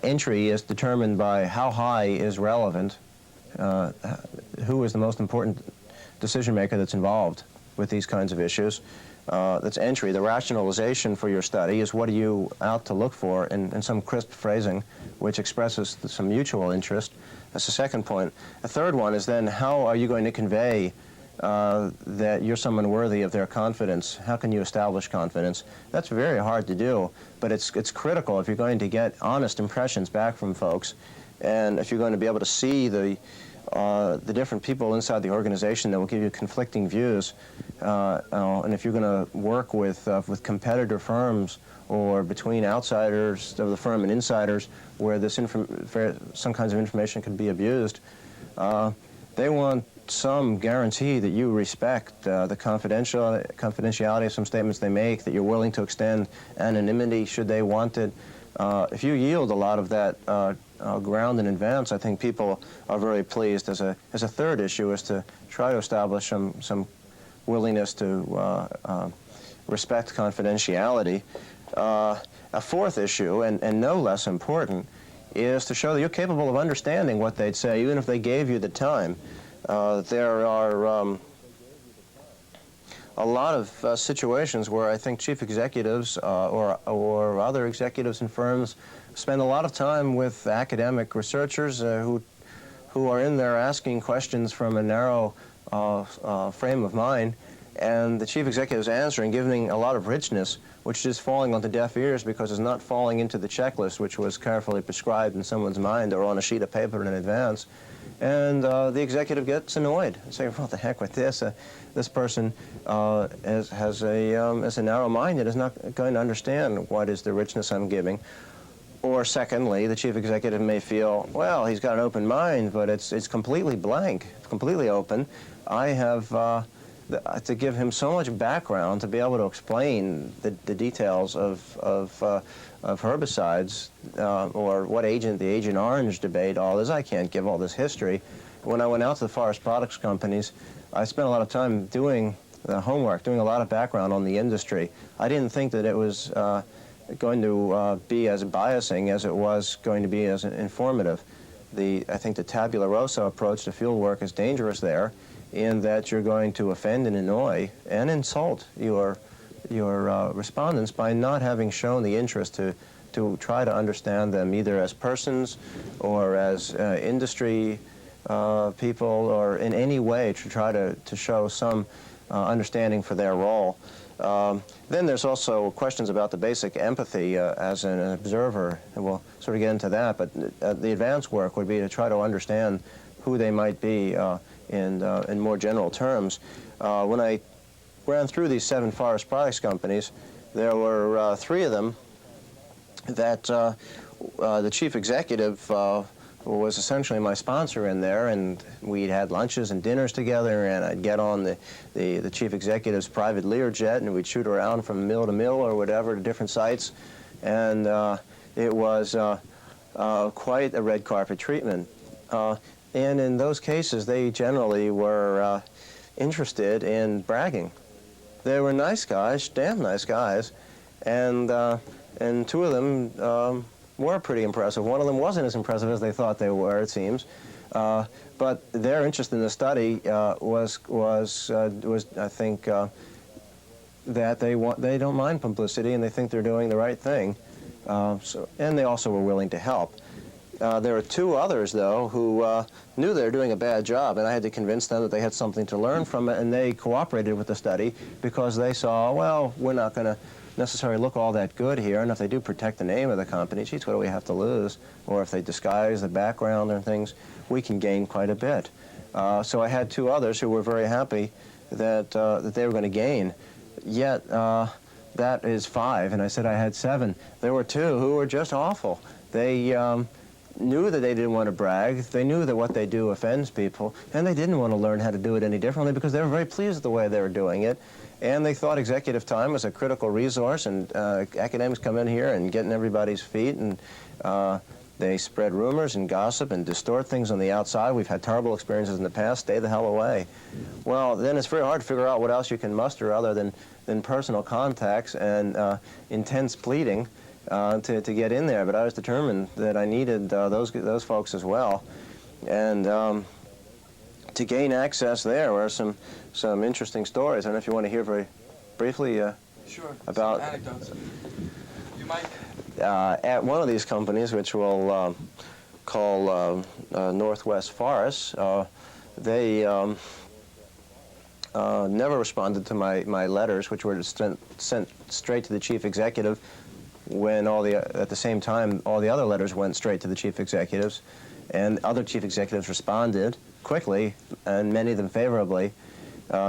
entry is determined by how high is relevant, who is the most important decision maker that's involved with these kinds of issues. That's entry. The rationalization for your study is what are you out to look for in some crisp phrasing which expresses some mutual interest. That's the second point. A third one is then how are you going to convey that you're someone worthy of their confidence. How can you establish confidence? That's very hard to do, but it's critical if you're going to get honest impressions back from folks, and if you're going to be able to see the different people inside the organization that will give you conflicting views, and if you're going to work with competitor firms or between outsiders of the firm and insiders where some kinds of information could be abused, they want some guarantee that you respect the confidentiality of some statements they make, that you're willing to extend anonymity should they want it. If you yield a lot of that ground in advance, I think people are very pleased. As a third issue is to try to establish some willingness to respect confidentiality. A fourth issue, and no less important, is to show that you're capable of understanding what they'd say, even if they gave you the time. There are a lot of situations where I think chief executives or other executives in firms spend a lot of time with academic researchers who are in there asking questions from a narrow frame of mind, and the chief executive is answering, giving a lot of richness, which is falling onto deaf ears because it's not falling into the checklist which was carefully prescribed in someone's mind or on a sheet of paper in advance. And the executive gets annoyed and saying, "What the heck with this? This person has a narrow mind and is not going to understand what is the richness I'm giving." Or secondly, the chief executive may feel, well, he's got an open mind, but it's completely blank, completely open. I have to give him so much background to be able to explain the details of herbicides or what agent the Agent Orange debate all is. I can't give all this history. When I went out to the forest products companies, I spent a lot of time doing the homework, doing a lot of background on the industry. I didn't think that it was going to be as biasing as it was going to be as informative. I think the tabula rasa approach to field work is dangerous there, in that you're going to offend and annoy and insult your respondents by not having shown the interest to try to understand them either as persons or as industry people, or in any way to try to show some understanding for their role. Then there's also questions about the basic empathy as an observer, and we'll sort of get into that, but the advanced work would be to try to understand who they might be in more general terms. When I ran through these 7 forest products companies, there were 3 of them that the chief executive was essentially my sponsor in there, and we'd had lunches and dinners together, and I'd get on the chief executive's private Learjet, and we'd shoot around from mill to mill or whatever to different sites, and it was quite a red carpet treatment. And in those cases, they generally were interested in bragging. They were nice guys, damn nice guys, and two of them were pretty impressive. One of them wasn't as impressive as they thought they were, it seems. But their interest in the study was I think, that they don't mind publicity and they think they're doing the right thing. And they also were willing to help. There were two others, though, who knew they were doing a bad job, and I had to convince them that they had something to learn from it, and they cooperated with the study because they saw, well, we're not going to necessarily look all that good here, and if they do protect the name of the company, geez, what do we have to lose? Or if they disguise the background and things, we can gain quite a bit. So I had two others who were very happy that they were going to gain. Yet that is 5, and I said I had 7. There were 2 who were just awful. They knew that they didn't want to brag. They knew that what they do offends people, and they didn't want to learn how to do it any differently because they were very pleased with the way they were doing it. And they thought executive time was a critical resource, and academics come in here and get in everybody's feet, and they spread rumors and gossip and distort things on the outside. We've had terrible experiences in the past. Stay the hell away. Well, then it's very hard to figure out what else you can muster other than personal contacts and intense pleading to get in there. But I was determined that I needed those folks as well. And to gain access there were some interesting stories. I don't know if you want to hear very briefly sure. about some anecdotes. You might. At one of these companies, which we'll call Northwest Forests, they never responded to my letters, which were sent straight to the chief executive, when at the same time all the other letters went straight to the chief executives, and other chief executives responded quickly, and many of them favorably.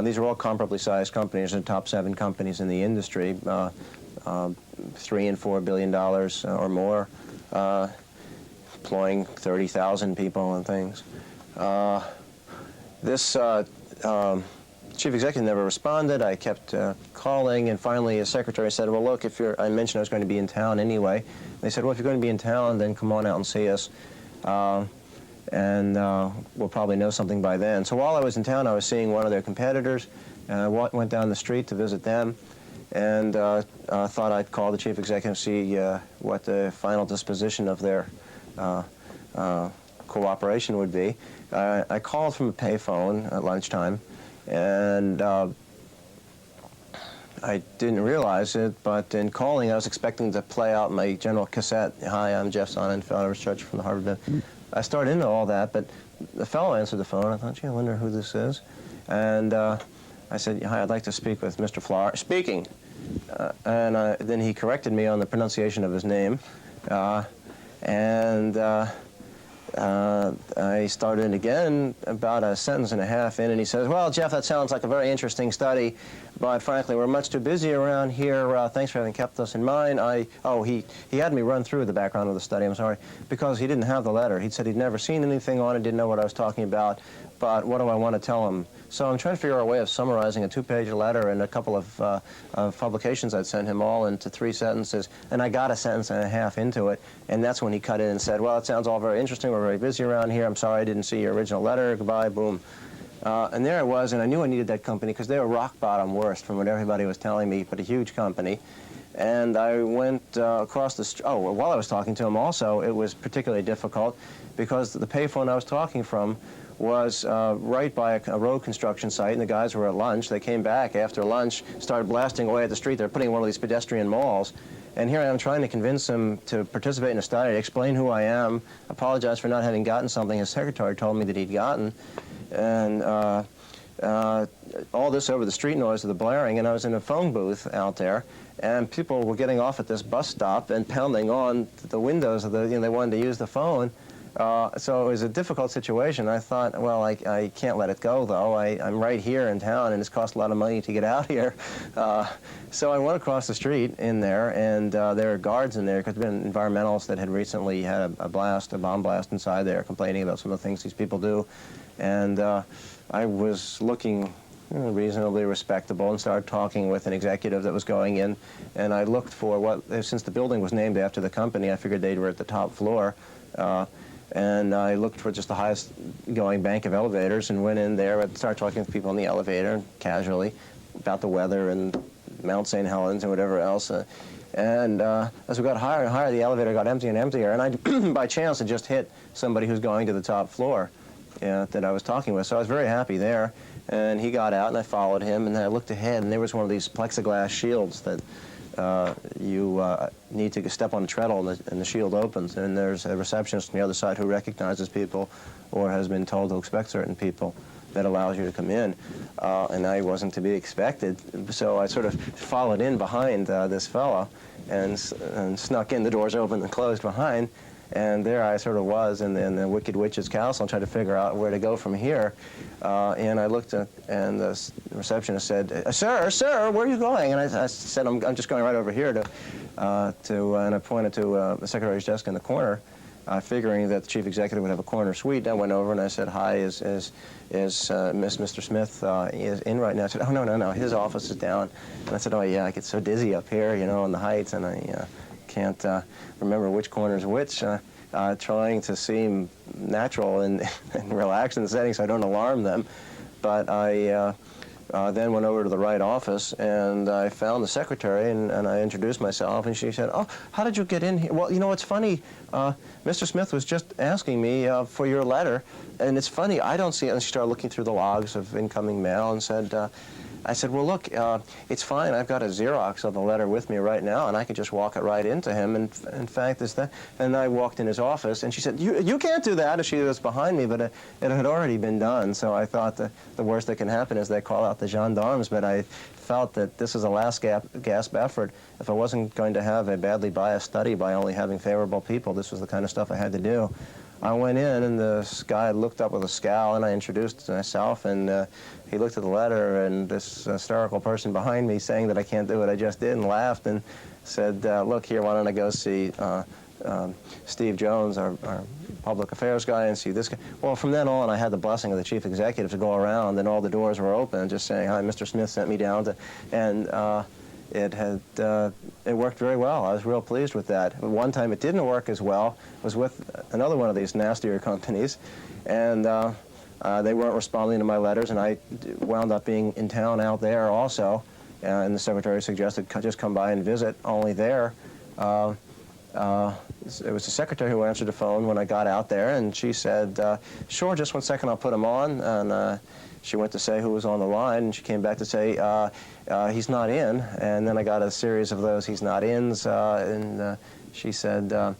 These are all comparably sized companies, the top 7 companies in the industry. $3 and $4 billion or more, employing 30,000 people and things. This chief executive never responded. I kept calling, and finally his secretary said, well, look, I mentioned I was going to be in town anyway. They said, well, if you're going to be in town, then come on out and see us, and we'll probably know something by then. So while I was in town, I was seeing one of their competitors, and I went down the street to visit them, and thought I'd call the chief executive and see what the final disposition of their cooperation would be. I called from a payphone at lunchtime, and I didn't realize it, but in calling, I was expecting to play out my general cassette. Hi, I'm Jeff Sonnenfeld, a researcher from the Harvard. I started into all that, but the fellow answered the phone. I thought, gee, I wonder who this is. And I said, hi, I'd like to speak with Mr. Flower. Speaking. And then he corrected me on the pronunciation of his name. I started again about a sentence and a half in, and he says, well, Jeff, that sounds like a very interesting study, but frankly, we're much too busy around here. Thanks for having kept us in mind. He had me run through the background of the study, I'm sorry, because he didn't have the letter. He said he'd never seen anything on it, didn't know what I was talking about, but what do I want to tell him? So I'm trying to figure out a way of summarizing a 2-page letter and a couple of publications I'd sent him all into 3 sentences, and I got a sentence and a half into it, and that's when he cut in and said, well, it sounds all very interesting, we're very busy around here, I'm sorry I didn't see your original letter, goodbye, boom. And there I was, and I knew I needed that company because they were rock bottom worst from what everybody was telling me, but a huge company. And I went across the street. Oh, well, while I was talking to him also, it was particularly difficult because the payphone I was talking from was right by a road construction site, and the guys were at lunch. They came back after lunch, started blasting away at the street. They're putting one of these pedestrian malls. And here I am trying to convince him to participate in a study, explain who I am, apologize for not having gotten something his secretary told me that he'd gotten, and all this over the street noise of the blaring. And I was in a phone booth out there, and people were getting off at this bus stop and pounding on the windows of the, they wanted to use the phone. So it was a difficult situation. I thought, well, I can't let it go, though. I'm right here in town, and it's cost a lot of money to get out here. So I went across the street in there, and there were guards in there, because there had been environmentalists that had recently had a bomb blast inside there, complaining about some of the things these people do. And I was looking reasonably respectable and started talking with an executive that was going in, and I looked for since the building was named after the company, I figured they were at the top floor. And I looked for just the highest going bank of elevators and went in there and started talking to people in the elevator casually about the weather and Mount St. Helens and whatever else. And as we got higher and higher, the elevator got emptier and emptier, and I, by chance, had just hit somebody who's going to the top floor that I was talking with. So I was very happy there. And he got out, and I followed him, and then I looked ahead, and there was one of these plexiglass shields that you need to step on a treadle, and the shield opens, and there's a receptionist on the other side who recognizes people or has been told to expect certain people that allows you to come in. And I wasn't to be expected, so I sort of followed in behind this fellow and snuck in. The doors opened and closed behind, and there I sort of was in the Wicked Witch's castle and tried to figure out where to go from here. And I looked at, and the receptionist said, sir, where are you going? And I said, I'm just going right over here and I pointed to the secretary's desk in the corner, figuring that the chief executive would have a corner suite. I went over and I said, hi, is Mr. Smith is in right now? I said, oh, no, his office is down. And I said, oh, yeah, I get so dizzy up here, you know, on the heights, and I can't remember which corner is which, trying to seem natural and relaxed in the setting so I don't alarm them. But I then went over to the right office, and I found the secretary, and I introduced myself, and she said, oh, how did you get in here? Well, you know, it's funny, Mr. Smith was just asking me for your letter, and it's funny, I don't see it. And she started looking through the logs of incoming mail and said, I said, well, look, it's fine. I've got a Xerox of the letter with me right now, and I could just walk it right into him. And in fact, and I walked in his office, and she said, you can't do that. And she was behind me, but it had already been done. So I thought the worst that can happen is they call out the gendarmes. But I felt that this is a last gasp effort. If I wasn't going to have a badly biased study by only having favorable people, this was the kind of stuff I had to do. I went in, and this guy looked up with a scowl, and I introduced myself, and he looked at the letter, and this hysterical person behind me saying that I can't do what I just did, and laughed and said, look here, why don't I go see Steve Jones, our public affairs guy, and see this guy. Well, from then on, I had the blessing of the chief executive to go around, and all the doors were open, just saying, hi, Mr. Smith sent me down to, and it worked very well. I was real pleased with that. One time it didn't work as well was with another one of these nastier companies, and they weren't responding to my letters, and I wound up being in town out there also, and the secretary suggested just come by and visit. Only there, it was the secretary who answered the phone when I got out there, and she said, sure, just 1 second, I'll put him on. And she went to say who was on the line, and she came back to say, he's not in. And then I got a series of those he's not ins, and she said,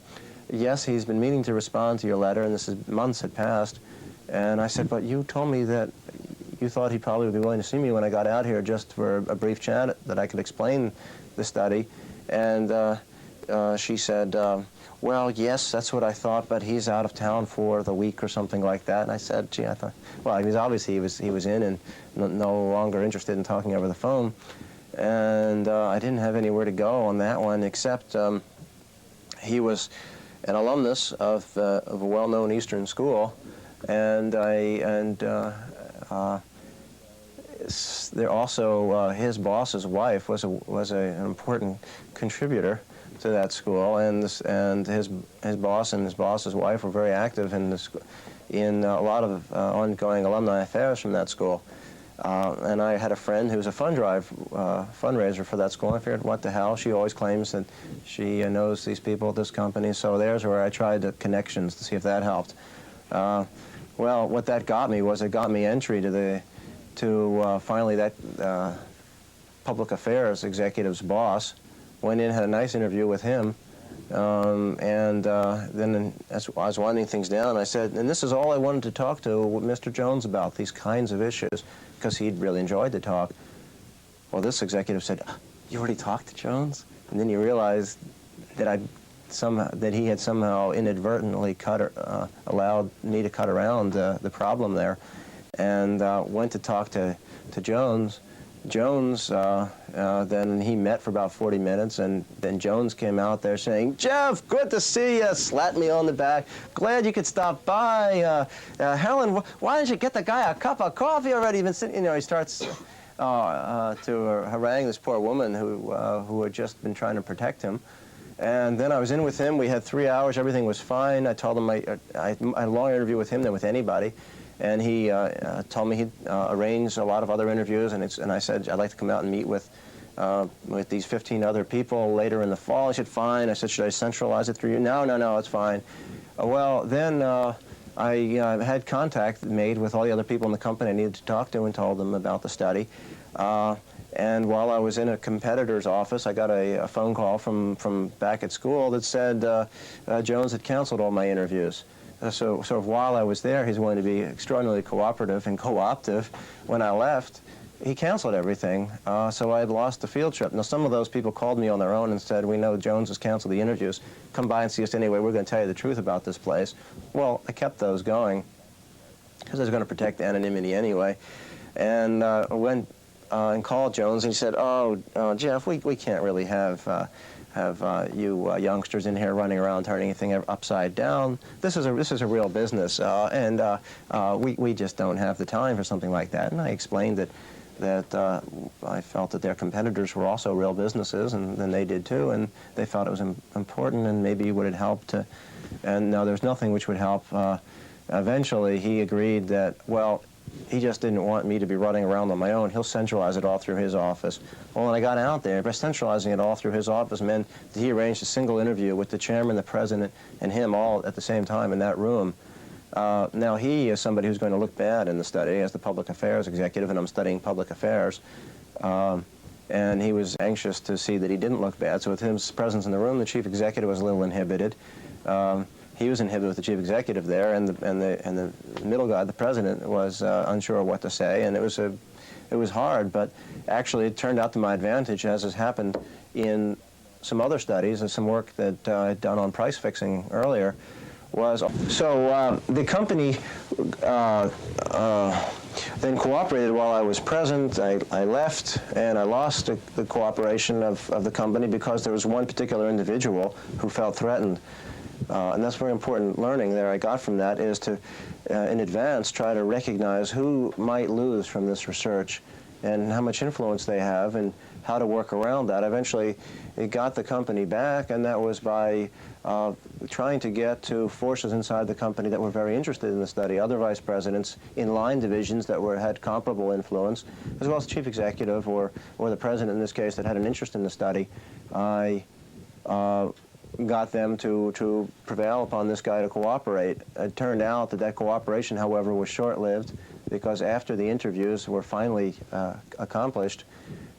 yes, he's been meaning to respond to your letter, and this is months had passed. And I said, but you told me that you thought he'd probably be willing to see me when I got out here just for a brief chat, that I could explain the study. And she said, well, yes, that's what I thought, but he's out of town for the week or something like that. And I said, gee, I thought, well, he was obviously he was in and no longer interested in talking over the phone. And I didn't have anywhere to go on that one, except he was an alumnus of a well-known Eastern school, and there also his boss's wife was an important contributor to that school, and his boss and his boss's wife were very active in a lot of ongoing alumni affairs from that school. And I had a friend who was a fundraiser for that school. I figured, what the hell? She always claims that she knows these people at this company, so there's where I tried the connections to see if that helped. Well, what that got me was it got me entry to finally that public affairs executive's boss. Went in, had a nice interview with him, and then as I was winding things down, I said, and this is all I wanted to talk to Mr. Jones about, these kinds of issues, because he'd really enjoyed the talk. Well, this executive said, you already talked to Jones? And then you realized that he had somehow inadvertently allowed me to cut around the problem there, and went to talk to Jones. Then he met for about 40 minutes, and then Jones came out there saying, Jeff, good to see you, slapped me on the back, glad you could stop by. Helen, why didn't you get the guy a cup of coffee already? Been sitting, he starts to harangue this poor woman who had just been trying to protect him. And then I was in with him. We had 3 hours. Everything was fine. I told him I had a longer interview with him than with anybody. And he told me he'd arranged a lot of other interviews, and I said I'd like to come out and meet with with these 15 other people later in the fall. I said, fine. I said, should I centralize it through you? No, no, no, it's fine. Well, then I had contact made with all the other people in the company I needed to talk to and told them about the study. And while I was in a competitor's office, I got a phone call from back at school that said Jones had canceled all my interviews. So while I was there, he's going to be extraordinarily cooperative and co-optive. When I left, he canceled everything, so I had lost the field trip. Now, some of those people called me on their own and said, we know Jones has canceled the interviews. Come by and see us anyway. We're going to tell you the truth about this place. Well, I kept those going because I was going to protect anonymity anyway. And went and called Jones, and he said, oh, Jeff, we can't really have you youngsters in here running around turning anything upside down. This is a real business, and we just don't have the time for something like that. And I explained that I felt that their competitors were also real businesses, and they did too, and they felt it was important, and maybe would it help to. And no, there's nothing which would help. Eventually, he agreed that, well, he just didn't want me to be running around on my own. He'll centralize it all through his office. Well, when I got out there, by centralizing it all through his office meant that he arranged a single interview with the chairman, the president, and him all at the same time in that room. Now, he is somebody who's going to look bad in the study as the public affairs executive, and I'm studying public affairs. And he was anxious to see that he didn't look bad. So with his presence in the room, the chief executive was a little inhibited. He was inhibited with the chief executive there, and the middle guy, the president, was unsure what to say, and it was hard. But actually, it turned out to my advantage, as has happened in some other studies and some work that I'd done on price fixing earlier. So the company then cooperated while I was present. I left, and I lost the cooperation of the company because there was one particular individual who felt threatened. And that's very important learning there I got from that, is to, in advance, try to recognize who might lose from this research and how much influence they have and how to work around that. Eventually, it got the company back, and that was by trying to get to forces inside the company that were very interested in the study, other vice presidents in line divisions that had comparable influence, as well as the chief executive or the president in this case that had an interest in the study. I got them to prevail upon this guy to cooperate. It turned out that cooperation, however, was short-lived, because after the interviews were finally accomplished,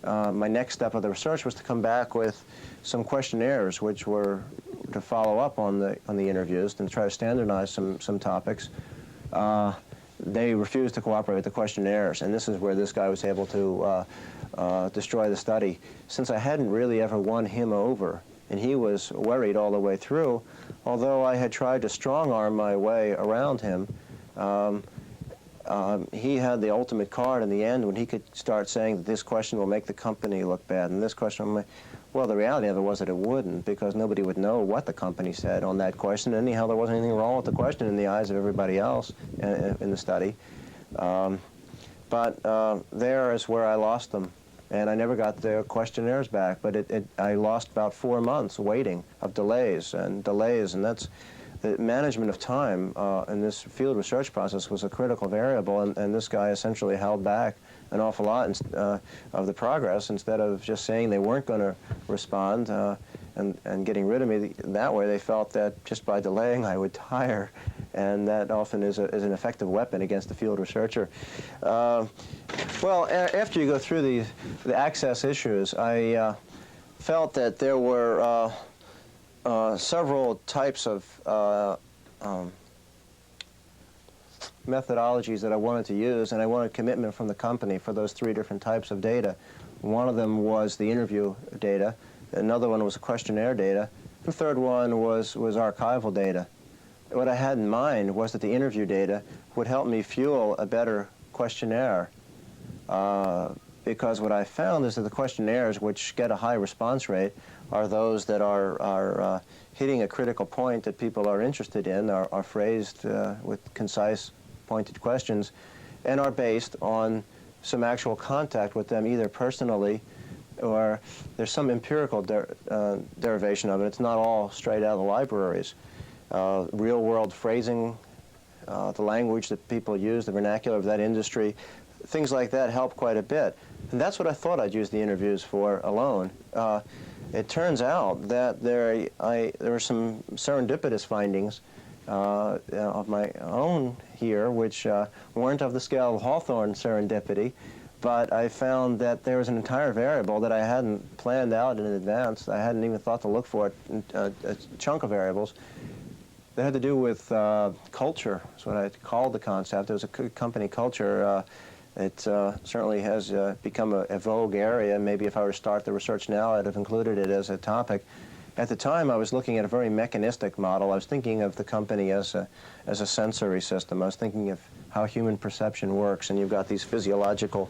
my next step of the research was to come back with some questionnaires which were to follow up on the interviews and try to standardize some topics. They refused to cooperate with the questionnaires, and this is where this guy was able to destroy the study. Since I hadn't really ever won him over, and he was worried all the way through, although I had tried to strong-arm my way around him, he had the ultimate card in the end when he could start saying that this question will make the company look bad, and this question will make... Well, the reality of it was that it wouldn't, because nobody would know what the company said on that question. Anyhow, there wasn't anything wrong with the question in the eyes of everybody else in the study. But there is where I lost them. And I never got the questionnaires back, but I lost about 4 months waiting of delays, and that's the management of time in this field research process was a critical variable, and this guy essentially held back an awful lot of the progress instead of just saying they weren't going to respond and getting rid of me. That way they felt that just by delaying I would tire, and that often is an effective weapon against the field researcher. Well, after you go through the access issues, I felt that there were several types of methodologies that I wanted to use, and I wanted commitment from the company for those 3 different types of data. One of them was the interview data, another one was the questionnaire data, the third one was archival data. What I had in mind was that the interview data would help me fuel a better questionnaire, because what I found is that the questionnaires which get a high response rate are those that are hitting a critical point that people are interested in, are phrased with concise, pointed questions, and are based on some actual contact with them, either personally or there's some empirical derivation of it. It's not all straight out of the libraries. Real-world phrasing the language that people use, the vernacular of that industry, things like that help quite a bit. And that's what I thought I'd use the interviews for alone. It turns out that there were some serendipitous findings of my own here, which weren't of the scale of Hawthorne serendipity, but I found that there was an entire variable that I hadn't planned out in advance. I hadn't even thought to look for it, a chunk of variables that had to do with culture. That's what I called the concept. It was a company culture. It certainly has become a vogue area. Maybe if I were to start the research now, I'd have included it as a topic. At the time, I was looking at a very mechanistic model. I was thinking of the company as a sensory system. I was thinking of how human perception works, and you've got these physiological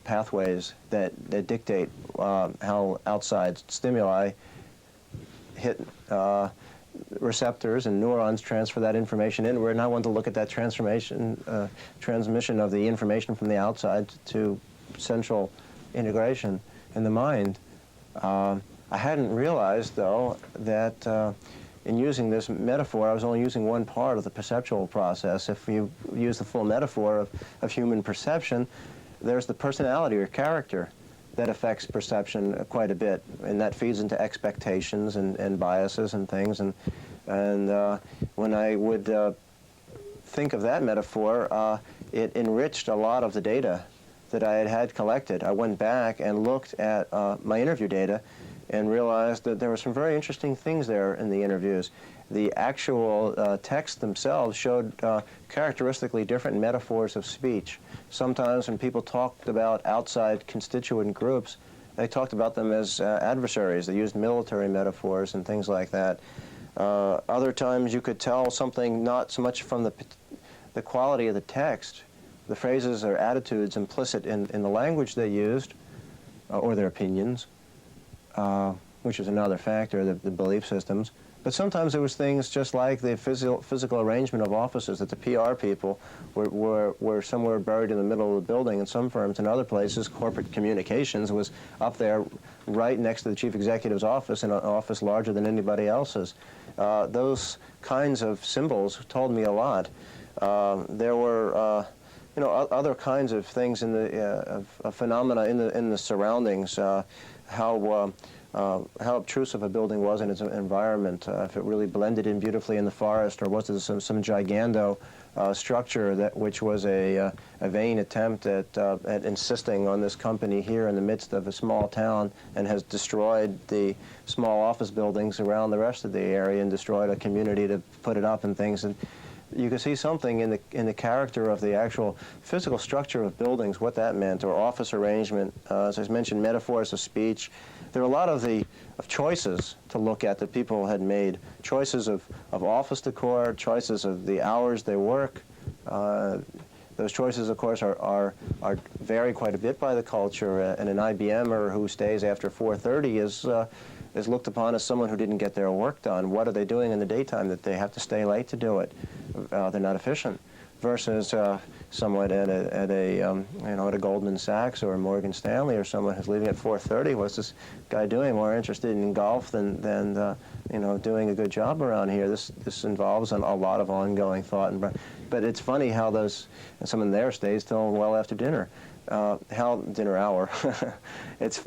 pathways that dictate how outside stimuli hit receptors, and neurons transfer that information inward, and I wanted to look at that transmission of the information from the outside to central integration in the mind. I hadn't realized, though, that in using this metaphor, I was only using one part of the perceptual process. If you use the full metaphor of human perception, there's the personality or character that affects perception quite a bit, and that feeds into expectations and biases and things. And when I would think of that metaphor, it enriched a lot of the data that I had collected. I went back and looked at my interview data and realized that there were some very interesting things there in the interviews. The actual texts themselves showed characteristically different metaphors of speech. Sometimes when people talked about outside constituent groups, they talked about them as adversaries. They used military metaphors and things like that. Other times you could tell something not so much from the quality of the text, the phrases or attitudes implicit in the language they used, or their opinions, which is another factor, the belief systems. But sometimes there was things just like the physical arrangement of offices, that the PR people were somewhere buried in the middle of the building in some firms. In other places, corporate communications was up there right next to the chief executive's office, in an office larger than anybody else's. Those kinds of symbols told me a lot. There were other kinds of things in the phenomena in the surroundings, how obtrusive a building was in its environment, if it really blended in beautifully in the forest, or was it some gigando structure which was a vain attempt at insisting on this company here in the midst of a small town, and has destroyed the small office buildings around the rest of the area and destroyed a community to put it up and things. And you can see something in the character of the actual physical structure of buildings, what that meant, or office arrangement. As I mentioned, metaphors of speech. There are a lot of choices to look at that people had made. Choices of office decor, choices of the hours they work. Those choices, of course, are vary quite a bit by the culture. And an IBMer who stays after 4:30 is looked upon as someone who didn't get their work done. What are they doing in the daytime that they have to stay late to do it? They're not efficient. Versus someone at a Goldman Sachs or a Morgan Stanley, or someone who's leaving at 4:30. What's this guy doing? More interested in golf than doing a good job around here. This involves a lot of ongoing thought. But it's funny how someone there stays till well after dinner. How dinner hour.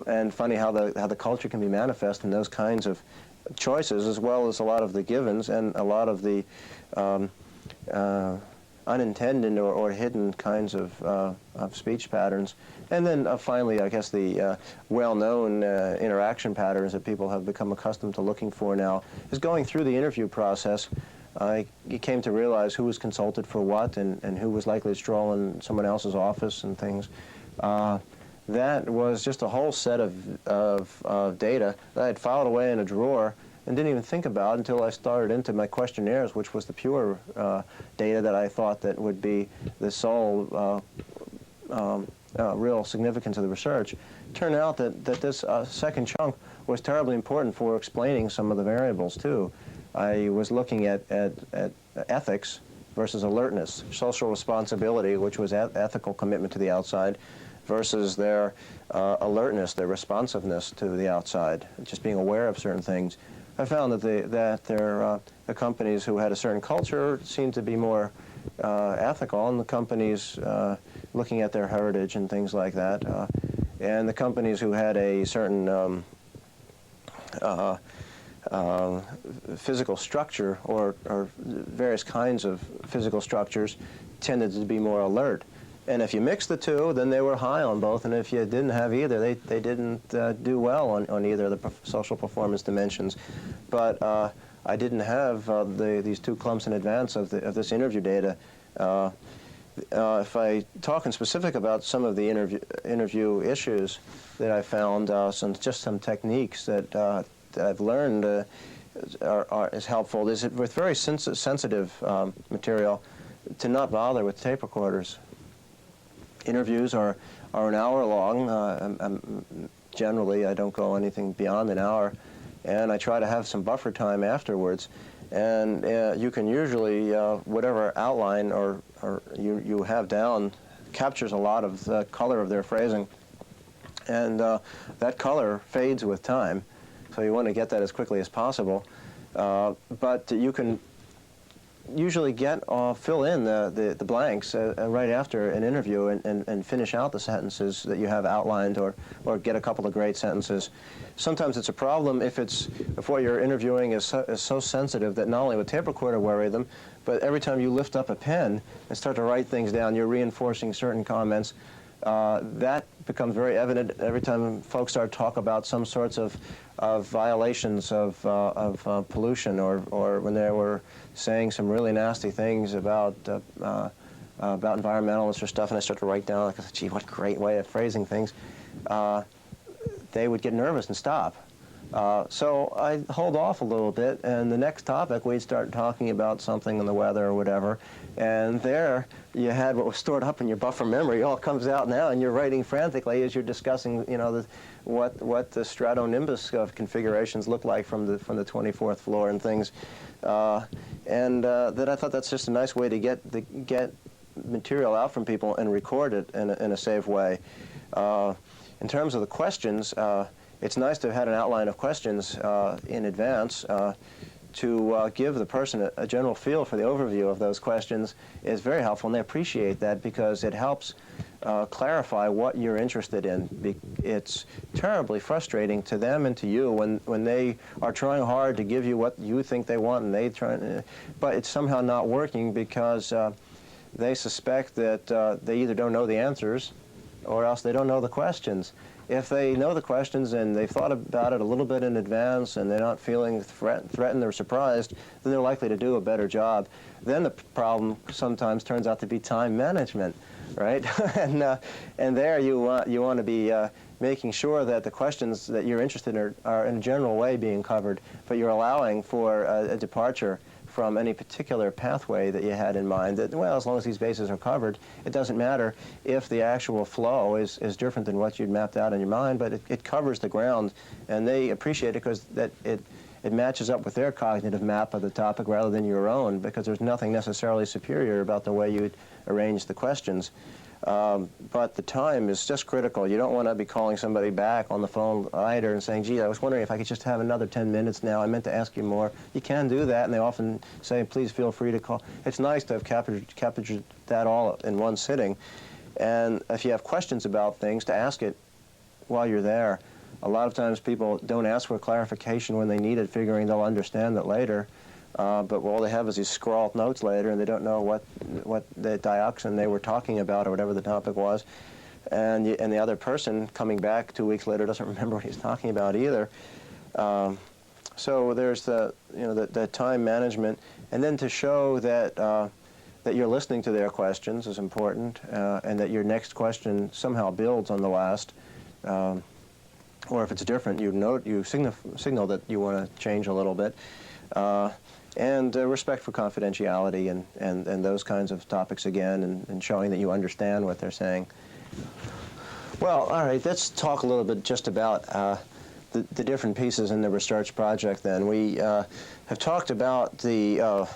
And funny how the culture can be manifest in those kinds of choices, as well as a lot of the givens and a lot of the unintended or hidden kinds of speech patterns. And then finally, I guess the well-known interaction patterns that people have become accustomed to looking for now is going through the interview process. You came to realize who was consulted for what, and who was likely to stroll in someone else's office and things. That was just a whole set of data that I had filed away in a drawer and didn't even think about until I started into my questionnaires, which was the pure data that I thought that would be the sole real significance of the research. Turned out that this second chunk was terribly important for explaining some of the variables, too. I was looking at ethics versus alertness, social responsibility, which was ethical commitment to the outside, versus their alertness, their responsiveness to the outside, just being aware of certain things. I found that the companies who had a certain culture seemed to be more ethical, and the companies looking at their heritage and things like that, and the companies who had a certain physical structure or various kinds of physical structures tended to be more alert. And if you mix the two, then they were high on both, and if you didn't have either, they didn't do well on either of the social performance dimensions. But I didn't have these two clumps in advance of this interview data. If I talk in specific about some of the interview issues that I found, just some techniques that I've learned is helpful. Is it with very sensitive material to not bother with tape recorders. Interviews are an hour long. Generally, I don't go anything beyond an hour, and I try to have some buffer time afterwards. And you can usually, whatever outline or you have down captures a lot of the color of their phrasing. And that color fades with time, so you want to get that as quickly as possible. But you can usually fill in the blanks right after an interview and finish out the sentences that you have outlined, or get a couple of great sentences. Sometimes it's a problem if what you're interviewing is so sensitive that not only would tape recorder worry them, but every time you lift up a pen and start to write things down, you're reinforcing certain comments. That becomes very evident every time folks start to talk about some sorts of violations of pollution, or when they were saying some really nasty things about environmentalists or stuff, and I start to write down, like, gee, what great way of phrasing things. They would get nervous and stop. So I hold off a little bit, and the next topic we'd start talking about something in the weather or whatever, and there you had what was stored up in your buffer memory all comes out now, and you're writing frantically as you're discussing, what the stratonimbus of configurations look like from the 24th floor and things, that I thought that's just a nice way to get material out from people and record it in a safe way. In terms of the questions, it's nice to have had an outline of questions in advance. To give the person a general feel for the overview of those questions is very helpful, and they appreciate that because it helps clarify what you're interested in. It's terribly frustrating to them and to you when they are trying hard to give you what you think they want, and but it's somehow not working because they suspect that they either don't know the answers or else they don't know the questions. If they know the questions and they've thought about it a little bit in advance and they're not feeling threatened or surprised, then they're likely to do a better job. Then the problem sometimes turns out to be time management, right? and there you want to be making sure that the questions that you're interested in are in a general way being covered, but you're allowing for a departure from any particular pathway that you had in mind. That, well, as long as these bases are covered, it doesn't matter if the actual flow is different than what you'd mapped out in your mind, but it covers the ground, and they appreciate it because it matches up with their cognitive map of the topic rather than your own, because there's nothing necessarily superior about the way you'd arrange the questions. But the time is just critical. You don't want to be calling somebody back on the phone later and saying, gee, I was wondering if I could just have another 10 minutes now. I meant to ask you more. You can do that, and they often say, please feel free to call. It's nice to have captured that all in one sitting. And if you have questions about things, to ask it while you're there. A lot of times people don't ask for clarification when they need it, figuring they'll understand it later. But all they have is these scrawled notes later, and they don't know what the dioxin they were talking about or whatever the topic was. And the other person coming back 2 weeks later doesn't remember what he's talking about either. So there's the time management, and then to show that that you're listening to their questions is important, and that your next question somehow builds on the last. Or if it's different, you signal that you want to change a little bit. And respect for confidentiality and those kinds of topics again, and showing that you understand what they're saying. Well, all right, let's talk a little bit just about the different pieces in the research project then. We have talked about the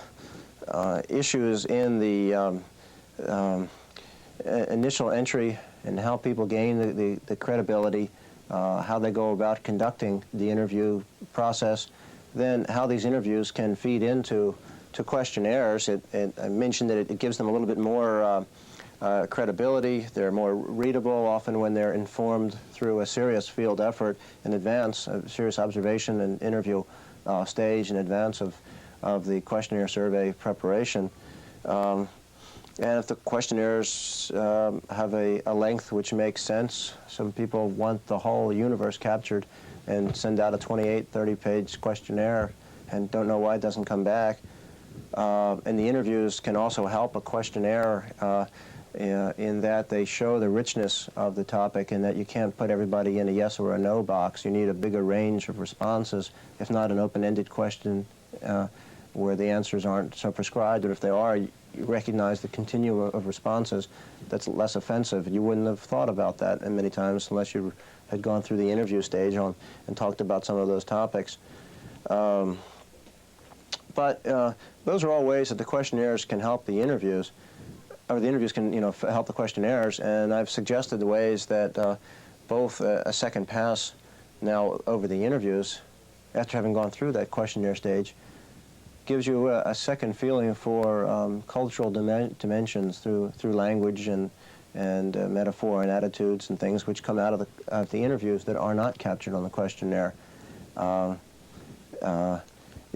issues in the initial entry and how people gain the credibility, how they go about conducting the interview process, then how these interviews can feed into questionnaires. I mentioned that it gives them a little bit more credibility. They're more readable often when they're informed through a serious field effort in advance, a serious observation and interview stage in advance of the questionnaire survey preparation. And if the questionnaires have a length which makes sense, some people want the whole universe captured and send out a 28, 30-page questionnaire and don't know why it doesn't come back. And the interviews can also help a questionnaire in that they show the richness of the topic and that you can't put everybody in a yes or a no box. You need a bigger range of responses, if not an open-ended question where the answers aren't so prescribed, or if they are, you recognize the continuum of responses that's less offensive. You wouldn't have thought about that many times unless you had gone through the interview stage and talked about some of those topics. But those are all ways that the questionnaires can help the interviews, or the interviews can, help the questionnaires. And I've suggested the ways that both a second pass now over the interviews, after having gone through that questionnaire stage, gives you a second feeling for cultural dimensions through language and metaphor and attitudes and things which come out of the interviews that are not captured on the questionnaire. The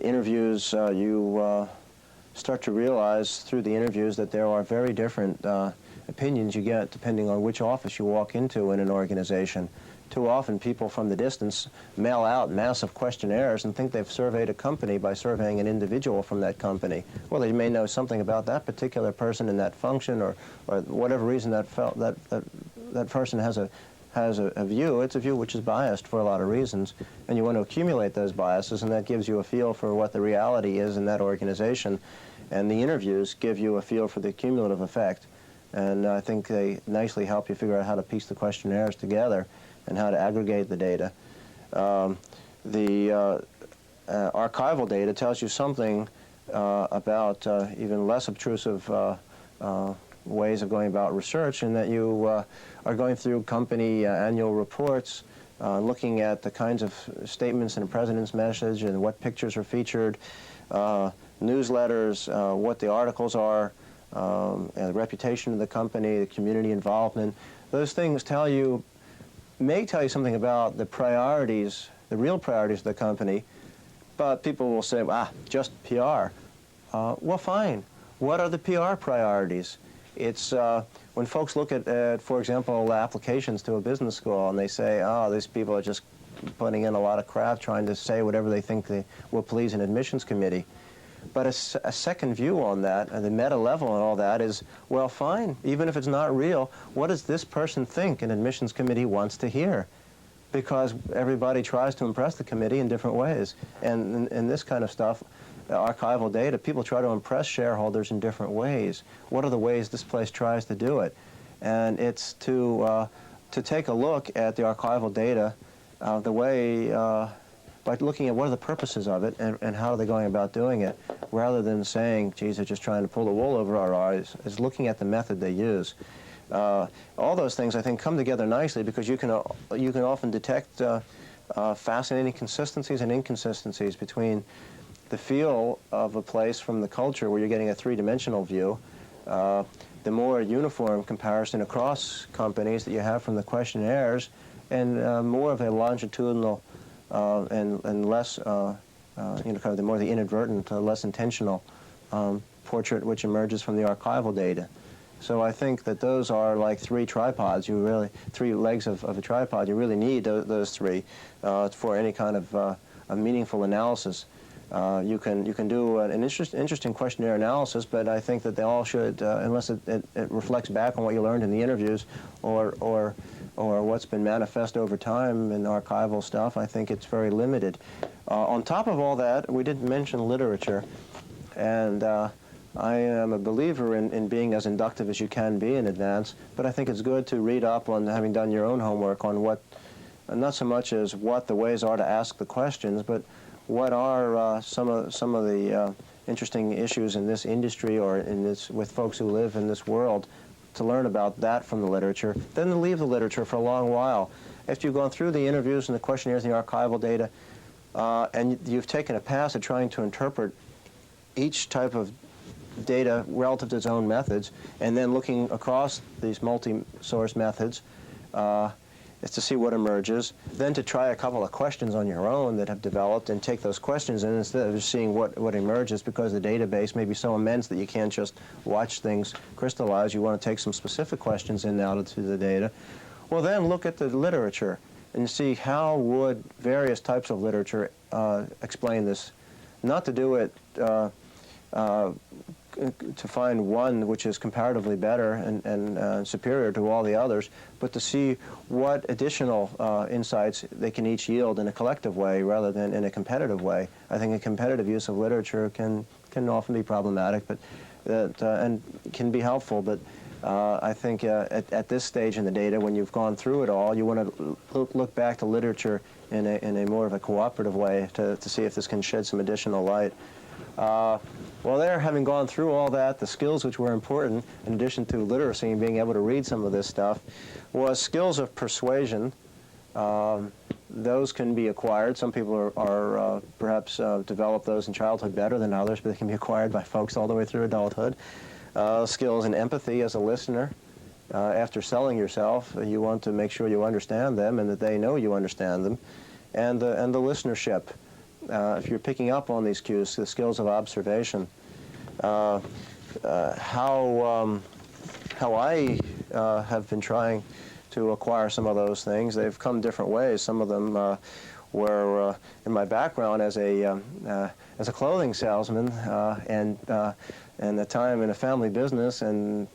interviews, you start to realize through the interviews that there are very different opinions you get depending on which office you walk into in an organization. Too often people from the distance mail out massive questionnaires and think they've surveyed a company by surveying an individual from that company. Well, they may know something about that particular person in that function, or whatever reason that person has a view. It's a view which is biased for a lot of reasons, and you want to accumulate those biases, and that gives you a feel for what the reality is in that organization. And the interviews give you a feel for the cumulative effect, and I think they nicely help you figure out how to piece the questionnaires together and how to aggregate the data. The archival data tells you something about even less obtrusive ways of going about research, in that you are going through company annual reports, looking at the kinds of statements in a president's message and what pictures are featured, newsletters, what the articles are, and the reputation of the company, the community involvement. Those things may tell you something about the priorities, the real priorities of the company, but people will say, just PR. Well, fine. What are the PR priorities? It's when folks look at, for example, applications to a business school, and they say, these people are just putting in a lot of crap trying to say whatever they think they will please an admissions committee. But a second view on that, and the meta level and all that, is, well, fine, even if it's not real, what does this person think an admissions committee wants to hear? Because everybody tries to impress the committee in different ways. And in this kind of stuff, archival data, people try to impress shareholders in different ways. What are the ways this place tries to do it? And it's to take a look at the archival data the way by looking at what are the purposes of it and how are they going about doing it, rather than saying, geez, they're just trying to pull the wool over our eyes, is looking at the method they use. All those things, I think, come together nicely because you can often detect fascinating consistencies and inconsistencies between the feel of a place from the culture, where you're getting a three-dimensional view, the more uniform comparison across companies that you have from the questionnaires, and more of a longitudinal and less, kind of the more the inadvertent, less intentional portrait which emerges from the archival data. So I think that those are like three tripods. Three legs of a tripod. You really need those three for any kind of a meaningful analysis. You can do an interesting questionnaire analysis, but I think that they all should, unless it reflects back on what you learned in the interviews or what's been manifest over time in archival stuff, I think it's very limited. On top of all that, we didn't mention literature, and I am a believer in being as inductive as you can be in advance, but I think it's good to read up on, having done your own homework, on what, not so much as what the ways are to ask the questions, but what are some of the interesting issues in this industry or with folks who live in this world, to learn about that from the literature, then to leave the literature for a long while. After you've gone through the interviews and the questionnaires and the archival data, and you've taken a pass at trying to interpret each type of data relative to its own methods, and then looking across these multi-source methods is to see what emerges, then to try a couple of questions on your own that have developed and take those questions, and instead of just seeing what emerges, because the database may be so immense that you can't just watch things crystallize, you want to take some specific questions in out to the data. Well, then look at the literature and see how would various types of literature explain this. Not to do it to find one which is comparatively better and superior to all the others, but to see what additional insights they can each yield in a collective way rather than in a competitive way. I think a competitive use of literature can often be problematic, but and can be helpful. But I think at this stage in the data, when you've gone through it all, you want to look back to literature in a more of a cooperative way to see if this can shed some additional light. Well, there, having gone through all that, the skills which were important, in addition to literacy and being able to read some of this stuff, was skills of persuasion. Those can be acquired. Some people are perhaps develop those in childhood better than others, but they can be acquired by folks all the way through adulthood. Skills in empathy as a listener. After selling yourself, you want to make sure you understand them and that they know you understand them. And the listenership. If you're picking up on these cues, the skills of observation. How I have been trying to acquire some of those things, they've come different ways. Some of them were in my background as a clothing salesman and the time in a family business and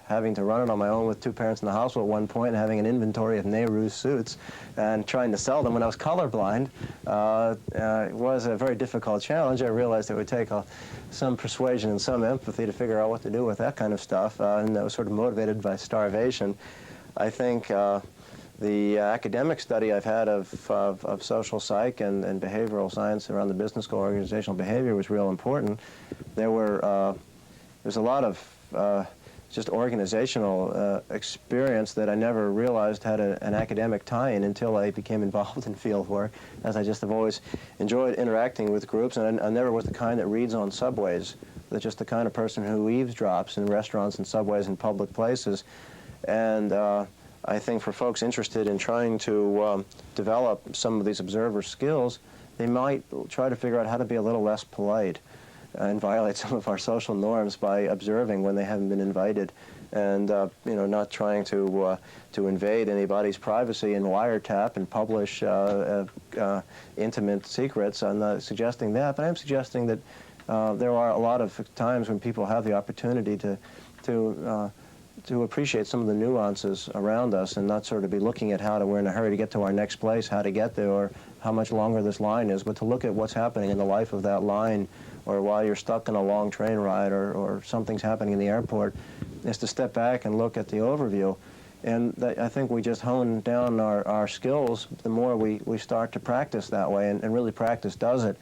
having to run it on my own with two parents in the house at one point and having an inventory of Nehru suits and trying to sell them when I was colorblind was a very difficult challenge. I realized it would take some persuasion and some empathy to figure out what to do with that kind of stuff, and I was sort of motivated by starvation. I think the academic study I've had of social psych and behavioral science around the business school organizational behavior was real important. There's a lot of just organizational experience that I never realized had an academic tie-in until I became involved in field work, as I just have always enjoyed interacting with groups, and I never was the kind that reads on subways, but just the kind of person who eavesdrops in restaurants and subways and public places. And I think for folks interested in trying to develop some of these observer skills, they might try to figure out how to be a little less polite and violate some of our social norms by observing when they haven't been invited, and not trying to invade anybody's privacy and wiretap and publish intimate secrets. I'm not suggesting that, but I'm suggesting that there are a lot of times when people have the opportunity to appreciate some of the nuances around us and not sort of be looking at how we're in a hurry to get to our next place, how to get there, or how much longer this line is, but to look at what's happening in the life of that line, or while you're stuck in a long train ride, or something's happening in the airport, is to step back and look at the overview. And I think we just hone down our skills the more we start to practice that way, and really practice does it.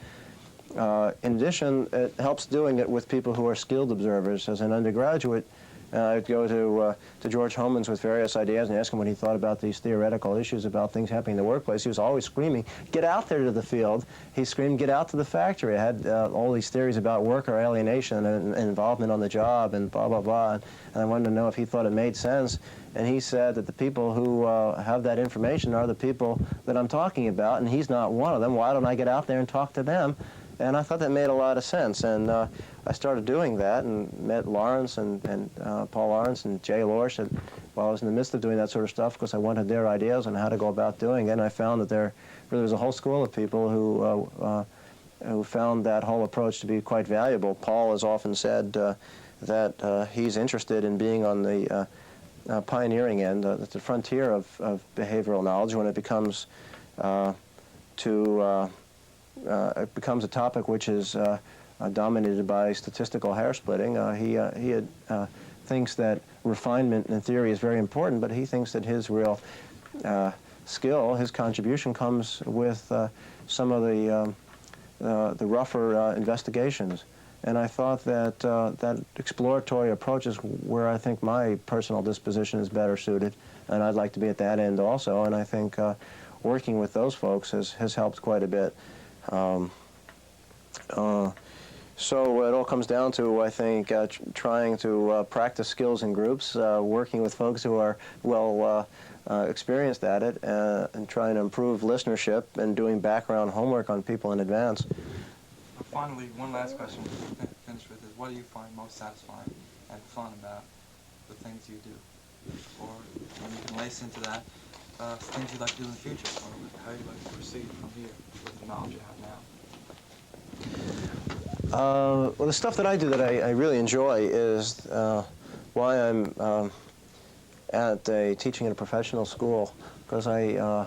In addition, it helps doing it with people who are skilled observers. As an undergraduate, I'd go to George Hohmann's with various ideas and ask him what he thought about these theoretical issues about things happening in the workplace. He was always screaming, "Get out there to the field." He screamed, "Get out to the factory." I had all these theories about worker alienation and involvement on the job and blah, blah, blah. And I wanted to know if he thought it made sense. And he said that the people who have that information are the people that I'm talking about, and he's not one of them. Why don't I get out there and talk to them? And I thought that made a lot of sense, and I started doing that and met Lawrence and Paul Lawrence and Jay Lorsch while I was in the midst of doing that sort of stuff, because I wanted their ideas on how to go about doing it. And I found that there really was a whole school of people who found that whole approach to be quite valuable. Paul has often said that he's interested in being on the pioneering end, at the frontier of behavioral knowledge, when it becomes it becomes a topic which is dominated by statistical hair splitting. He thinks that refinement in theory is very important, but he thinks that his real skill, his contribution, comes with some of the rougher investigations. And I thought that that exploratory approach is where I think my personal disposition is better suited, and I'd like to be at that end also. And I think working with those folks has helped quite a bit. So it all comes down to, I think, trying to practice skills in groups, working with folks who are well experienced at it, and trying to improve listenership and doing background homework on people in advance. Finally, one last question to finish with is, what do you find most satisfying and fun about the things you do? Or when you can lace into that, things you'd like to do in the future, or how you'd like to proceed from here with the knowledge you have now? Well, the stuff that I do that I really enjoy is why I'm teaching at a professional school, because I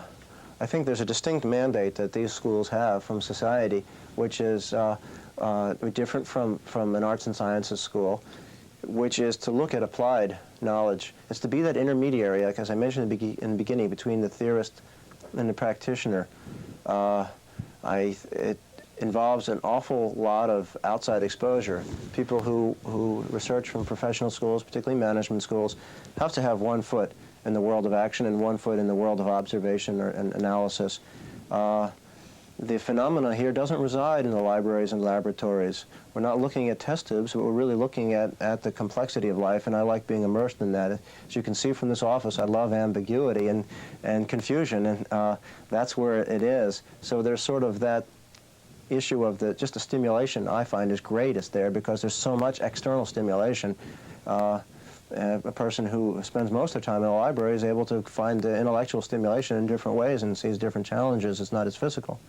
think there's a distinct mandate that these schools have from society, which is different from an arts and sciences school, which is to look at applied knowledge. It's to be that intermediary, like as I mentioned in the beginning, between the theorist and the practitioner. It involves an awful lot of outside exposure. People who research from professional schools, particularly management schools, have to have one foot in the world of action and one foot in the world of observation and analysis. The phenomena here doesn't reside in the libraries and laboratories. We're not looking at test tubes, but we're really looking at the complexity of life, and I like being immersed in that. As you can see from this office, I love ambiguity and confusion, and that's where it is. So there's sort of that issue of just the stimulation I find is greatest there, because there's so much external stimulation. A person who spends most of their time in a library is able to find the intellectual stimulation in different ways and sees different challenges. It's not as physical.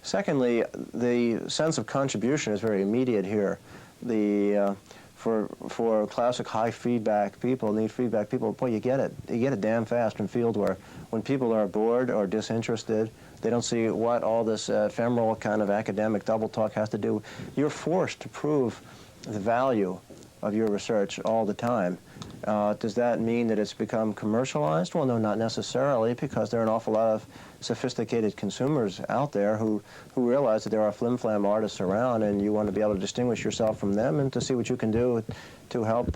Secondly, the sense of contribution is very immediate here. For classic high feedback people, need feedback people, boy, you get it damn fast in field work. When people are bored or disinterested, they don't see what all this ephemeral kind of academic double talk has to do. You're forced to prove the value of your research all the time. Does that mean that it's become commercialized? Well, no, not necessarily, because there are an awful lot of sophisticated consumers out there who realize that there are flim-flam artists around, and you want to be able to distinguish yourself from them and to see what you can do to help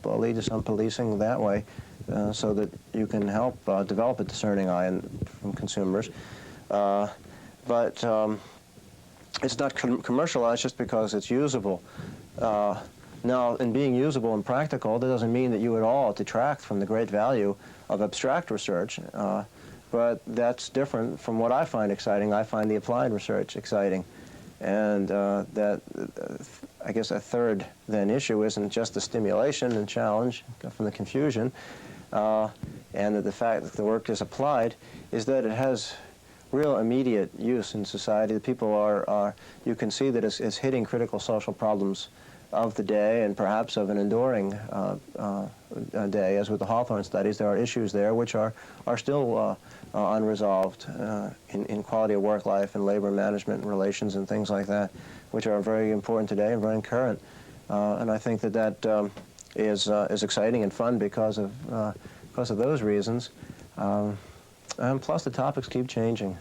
lead to some policing that way, so that you can help develop a discerning eye from consumers. But it's not commercialized just because it's usable. Now, in being usable and practical, that doesn't mean that you at all detract from the great value of abstract research, but that's different from what I find exciting. I find the applied research exciting. And I guess a third then issue isn't just the stimulation and challenge from the confusion, and that the fact that the work is applied is that it has real immediate use in society. The people you can see that it's hitting critical social problems of the day and perhaps of an enduring day. As with the Hawthorne studies, there are issues there which are still unresolved in quality of work life and labor management and relations and things like that, which are very important today and very current. And I think that is exciting and fun because of those reasons. And plus the topics keep changing.